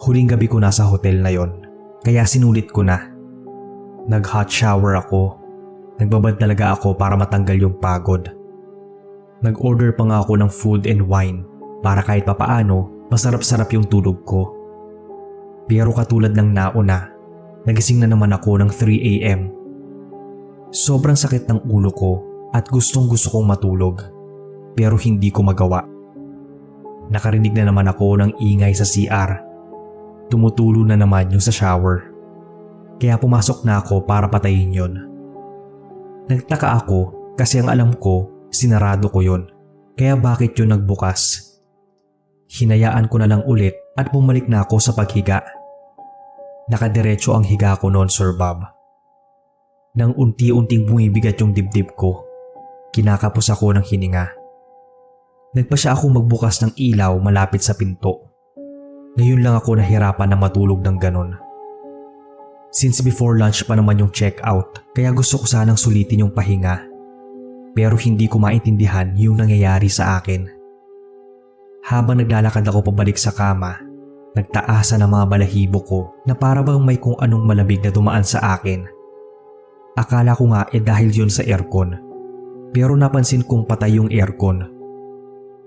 Huling gabi ko na sa hotel na yon, kaya sinulit ko na. Nag-hot shower ako. Nagbabad talaga ako para matanggal yung pagod. Nag-order pa nga ako ng food and wine para kahit papaano masarap-sarap yung tulog ko. Pero katulad ng nauna, nagising na naman ako ng 3 AM. Sobrang sakit ng ulo ko at gustong-gusto kong matulog pero hindi ko magawa. Nakarinig na naman ako ng ingay sa CR. Tumutulo na naman yung sa shower. Kaya pumasok na ako para patayin yon. Nagtaka ako kasi ang alam ko sinarado ko yon. Kaya bakit yun nagbukas? Hinayaan ko na lang ulit at bumalik na ako sa paghiga. Nakadiretso ang higa ko noon, Sir Bob. Nang unti-unting bumibigat yung dibdib ko, kinakapos ako ng hininga. Nagpasya akong magbukas ng ilaw malapit sa pinto. Ngayon lang ako nahirapan na matulog ng ganon. Since before lunch pa naman yung check-out, kaya gusto ko sanang sulitin yung pahinga. Pero hindi ko maintindihan yung nangyayari sa akin. Habang naglalakad ako pabalik sa kama, nagtaasan ang mga balahibo ko na para bang may kung anong malamig na dumaan sa akin. Akala ko nga dahil yun sa aircon, pero napansin kong patay yung aircon.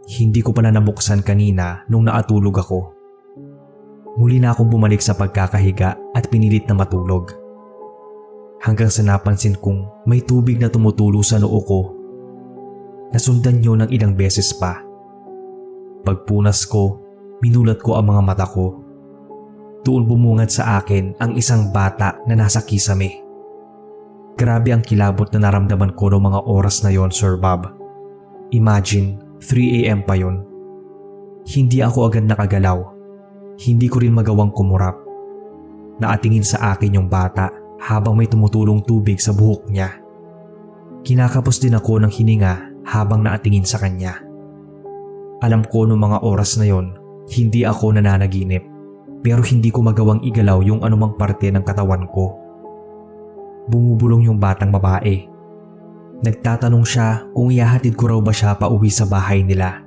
Hindi ko pala nabuksan kanina nung naatulog ako. Muli na akong bumalik sa pagkakahiga at pinilit na matulog. Hanggang sa napansin kong may tubig na tumutulo sa noo ko. Nasundan niyo ng ilang beses pa. Pagpunas ko, minulat ko ang mga mata ko. Doon bumungad sa akin ang isang bata na nasa kisame. Grabe ang kilabot na naramdaman ko noong mga oras na yon, Sir Bob. Imagine, 3 AM pa yon. Hindi ako agad nakagalaw. Hindi ko rin magawang kumurap. Naatingin sa akin yung bata habang may tumutulong tubig sa buhok niya. Kinakapos din ako ng hininga habang naatingin sa kanya. Alam ko noong mga oras na yon, hindi ako nananaginip. pero hindi ko magawang igalaw yung anumang parte ng katawan ko. Bumubulong yung batang babae. Nagtatanong siya kung ihahatid ko raw ba siya pauwi sa bahay nila.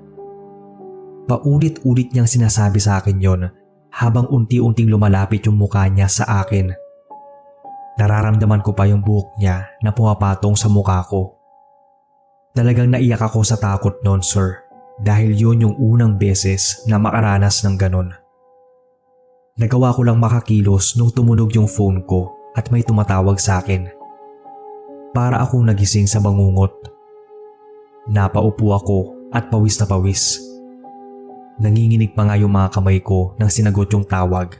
Paulit-ulit niyang sinasabi sa akin yon habang unti-unting lumalapit yung mukha niya sa akin. Nararamdaman ko pa yung buhok niya na pumapatong sa mukha ko. Talagang naiyak ako sa takot noon, sir, dahil yun yung unang beses na makaranas ng ganon. Nagawa ko lang makakilos nung tumunog yung phone ko at may tumatawag sa akin. Para akong nagising sa bangungot. Napaupo ako at pawis na pawis. Nanginginig pa nga yung mga kamay ko nang sinagot yung tawag.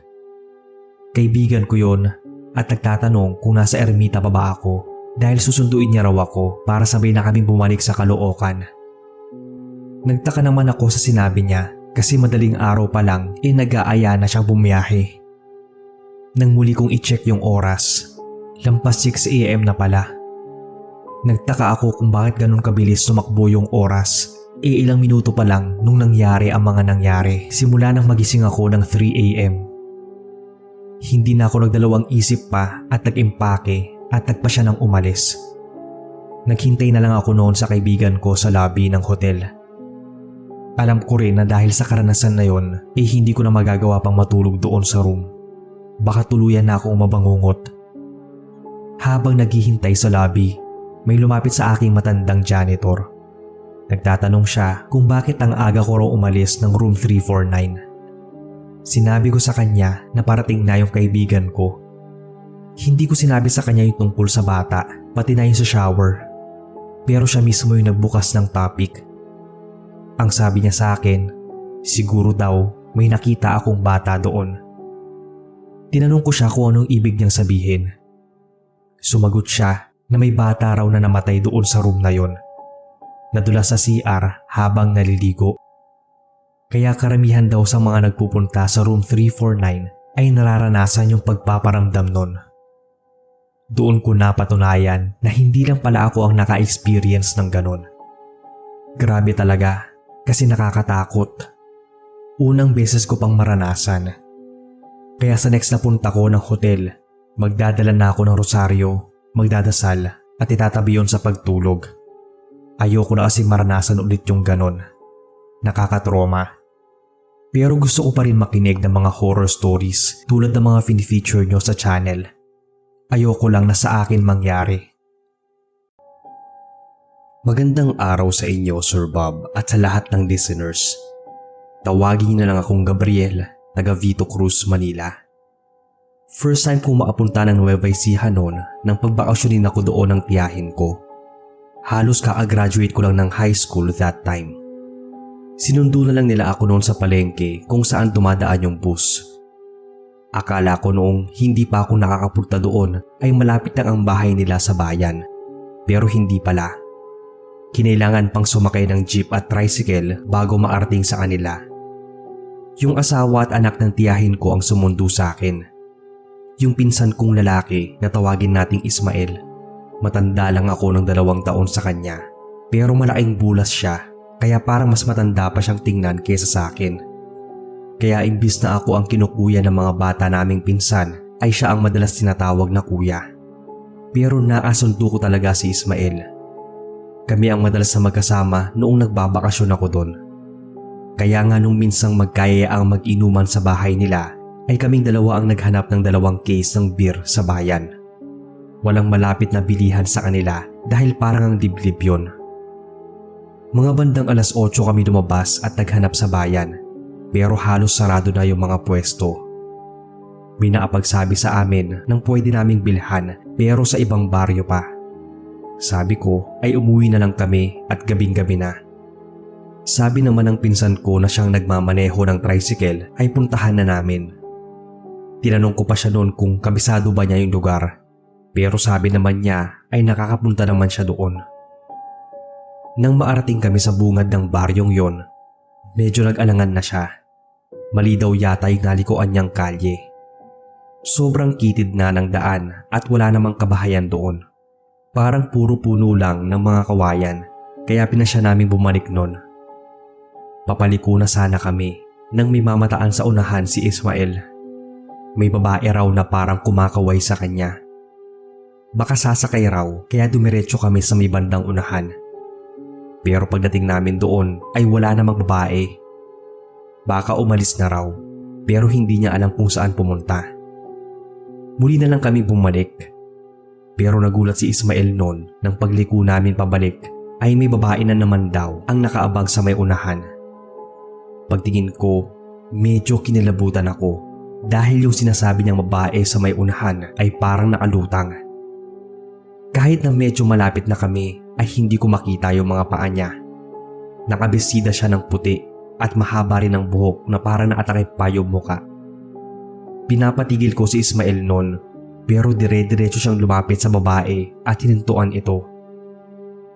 Kaibigan ko yon at nagtatanong kung nasa ermita pa ba ako dahil susunduin niya raw ako para sabay na kaming bumalik sa Caloocan. Nagtaka naman ako sa sinabi niya kasi madaling araw pa lang nag-aaya na siyang bumiyahe. Nang muli kong i-check yung oras, lampas 6 AM na pala. Nagtaka ako kung bakit ganun kabilis tumakbo yung oras. Ilang minuto pa lang nung nangyari ang mga nangyari simula nang magising ako ng 3 AM. Hindi na ako nagdalawang isip pa at nag-impake at nagpa siya ng umalis. Naghintay na lang ako noon sa kaibigan ko sa lobby ng hotel. Alam ko rin na dahil sa karanasan na yon hindi ko na magagawa pang matulog doon sa room. Baka tuluyan na akong mabangungot. Habang naghihintay sa lobby, may lumapit sa aking matandang janitor. Nagtatanong siya kung bakit ang aga ko raw umalis ng room 349. Sinabi ko sa kanya na parating na yung kaibigan ko. Hindi ko sinabi sa kanya yung tungkol sa bata, pati na yung sa shower. Pero siya mismo yung nagbukas ng topic. Ang sabi niya sa akin, siguro daw may nakita akong bata doon. Tinanong ko siya kung anong ibig niyang sabihin. Sumagot siya na may bata raw na namatay doon sa room na yon. Nadula sa CR habang naliligo. Kaya karamihan daw sa mga nagpupunta sa room 349 ay nararanasan yung pagpaparamdam nun. Doon ko napatunayan na hindi lang pala ako ang naka-experience ng ganon. Grabe talaga kasi nakakatakot. Unang beses ko pang maranasan. Kaya sa next na punta ko ng hotel, magdadala na ako ng rosaryo, magdadasal at itatabi yon sa pagtulog. Ayoko na kasi maranasan ulit yung ganon. Nakakatroma. Pero gusto ko pa rin makinig ng mga horror stories tulad ng mga fin-feature nyo sa channel. Ayoko lang na sa akin mangyari. Magandang araw sa inyo, Sir Bob, at sa lahat ng listeners. Tawagin na lang akong Gabriel, taga Vito Cruz, Manila. First time kong makapunta ng Nueva Ecija noon nang pagbakasyonin ako doon ng tiyahin ko. Halos kaka-graduate ko lang ng high school that time. Sinundo na lang nila ako noon sa palengke kung saan dumadaan yung bus. Akala ko noong hindi pa ako nakakapunta doon ay malapit lang ang bahay nila sa bayan. Pero hindi pala. Kinailangan pang sumakay ng jeep at tricycle bago maarating sa kanila. Yung asawa at anak ng tiyahin ko ang sumundo sa akin. Yung pinsan kong lalaki na tawagin nating Ismael. Matanda lang ako ng 2 taon sa kanya. Pero malaking bulas siya kaya parang mas matanda pa siyang tingnan kaysa sa akin. Kaya imbis na ako ang kinukuya ng mga bata naming pinsan ay siya ang madalas tinatawag na kuya. Pero naasundo ko talaga si Ismael. Kami ang madalas na magkasama noong nagbabakasyon ako doon. Kaya nga nung minsang magkaya ang mag-inuman sa bahay nila ay kaming dalawa ang naghanap ng 2 case ng beer sa bayan. Walang malapit na bilihan sa kanila dahil parang ang diblib yun. Mga bandang 8:00 kami lumabas at naghanap sa bayan. Pero halos sarado na yung mga pwesto. May nakapagsabi sa amin nang pwede naming bilhan pero sa ibang baryo pa. Sabi ko ay umuwi na lang kami at gabing-gabi na. Sabi naman ng pinsan ko na siyang nagmamaneho ng tricycle ay puntahan na namin. Tinanong ko pa siya noon kung kabisado ba niya yung lugar. Pero sabi naman niya ay nakakapunta naman siya doon. Nang maarating kami sa bungad ng baryong yon, medyo nag-alangan na siya. Mali daw yata yung nalikuan niyang kalye. Sobrang kitid na ng daan at wala namang kabahayan doon. Parang puro puno lang ng mga kawayan kaya pinasya naming bumalik nun. Papaliko na sana kami nang may mamataan sa unahan si Ismael May babae raw na parang kumakaway sa kanya. Baka sasakay raw kaya dumiretso kami sa may bandang unahan. Pero pagdating namin doon ay wala namang babae. Baka umalis na raw pero hindi niya alam kung saan pumunta. Muli na lang kami bumalik. Pero nagulat si Ismael noon nang pagliko namin pabalik ay may babae na naman daw ang nakaabang sa may unahan. Pagtingin ko, medyo kinilabutan ako dahil yung sinasabi niyang babae sa may unahan ay parang nakalutang. Kahit na medyo malapit na kami ay hindi ko makita yung mga paa niya. Nakabesida siya ng puti at mahaba rin ang buhok na parang nakatakip pa yung muka. Pinapatigil ko si Ismael noon pero dire-diretso siyang lumapit sa babae at hinintuan ito.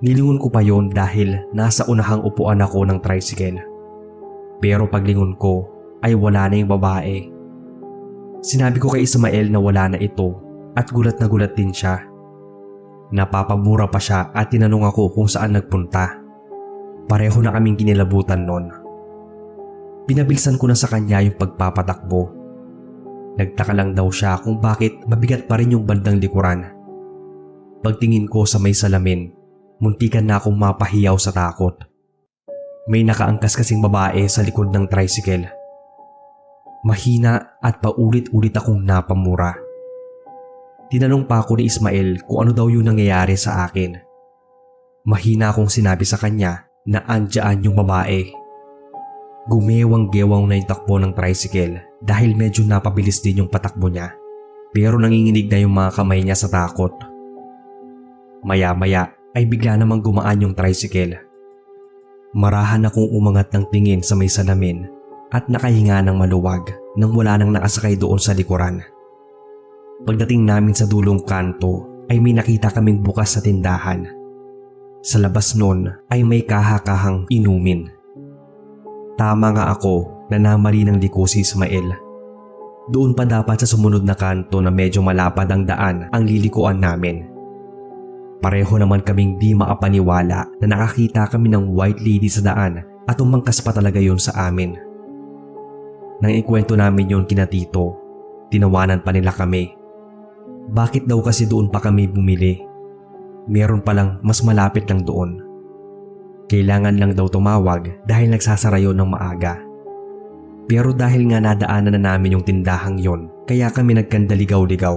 Nilingon ko pa yon dahil nasa unahang upuan ako ng tricycle. Pero paglingon ko ay wala na yung babae. Sinabi ko kay Ismael na wala na ito at gulat na gulat din siya. Napapamura pa siya at tinanong ako kung saan nagpunta. Pareho na kaming kinilabutan noon. Pinabilisan ko na sa kanya yung pagpapatakbo. Nagtaka lang daw siya kung bakit mabigat pa rin yung bandang likuran. Pagtingin ko sa may salamin, muntikan na akong mapahiyaw sa takot. May nakaangkas kasing babae sa likod ng tricycle. Mahina at paulit-ulit akong napamura. Tinanong pa ako ni Ismael kung ano daw yung nangyayari sa akin. Mahina akong sinabi sa kanya na andyan yung babae. Gumewang-gewang na yung takbo ng tricycle dahil medyo napabilis din yung patakbo niya. Pero nanginginig na yung mga kamay niya sa takot. Maya-maya ay bigla namang gumaan yung tricycle. Marahan akong umangat ng tingin sa may salamin at nakahinga ng maluwag nang wala nang nakasakay doon sa likuran. Pagdating namin sa dulong kanto ay may nakita kaming bukas sa tindahan. Sa labas nun ay may kahakahang inumin. Tama nga ako na namali ng liko si Ismael. Doon pa dapat sa sumunod na kanto na medyo malapad ang daan ang lilikuan namin. Pareho naman kaming di makapaniwala na nakakita kami ng white lady sa daan at umangkas pa talaga yon sa amin. Nang ikwento namin yon kina tito, tinawanan pa nila kami. Bakit daw kasi doon pa kami bumili? Meron palang mas malapit lang doon. Kailangan lang daw tumawag dahil nagsasara yon ng maaga. Pero dahil nga nadaanan na namin yung tindahang yon, kaya kami nagkandaligaw-ligaw.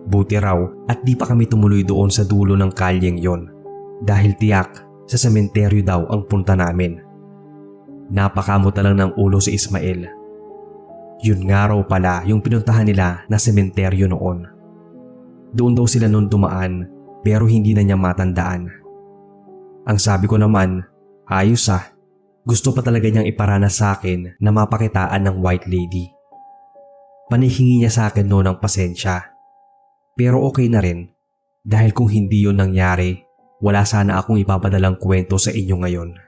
Buti raw at di pa kami tumuloy doon sa dulo ng kalyeng yon dahil tiyak sa sementeryo daw ang punta namin. Napakamot na lang ng ulo si Ismael. Yun nga raw pala yung pinuntahan nila na sementeryo noon. Doon daw sila noon dumaan pero hindi na niya matandaan. Ang sabi ko naman, ayos ah, gusto pa talaga niyang iparana sa akin na mapakitaan ng white lady. Panihingi niya sa akin noon ng pasensya. Pero okay na rin dahil kung hindi yun nangyari, wala sana akong ipapadalang kwento sa inyo ngayon.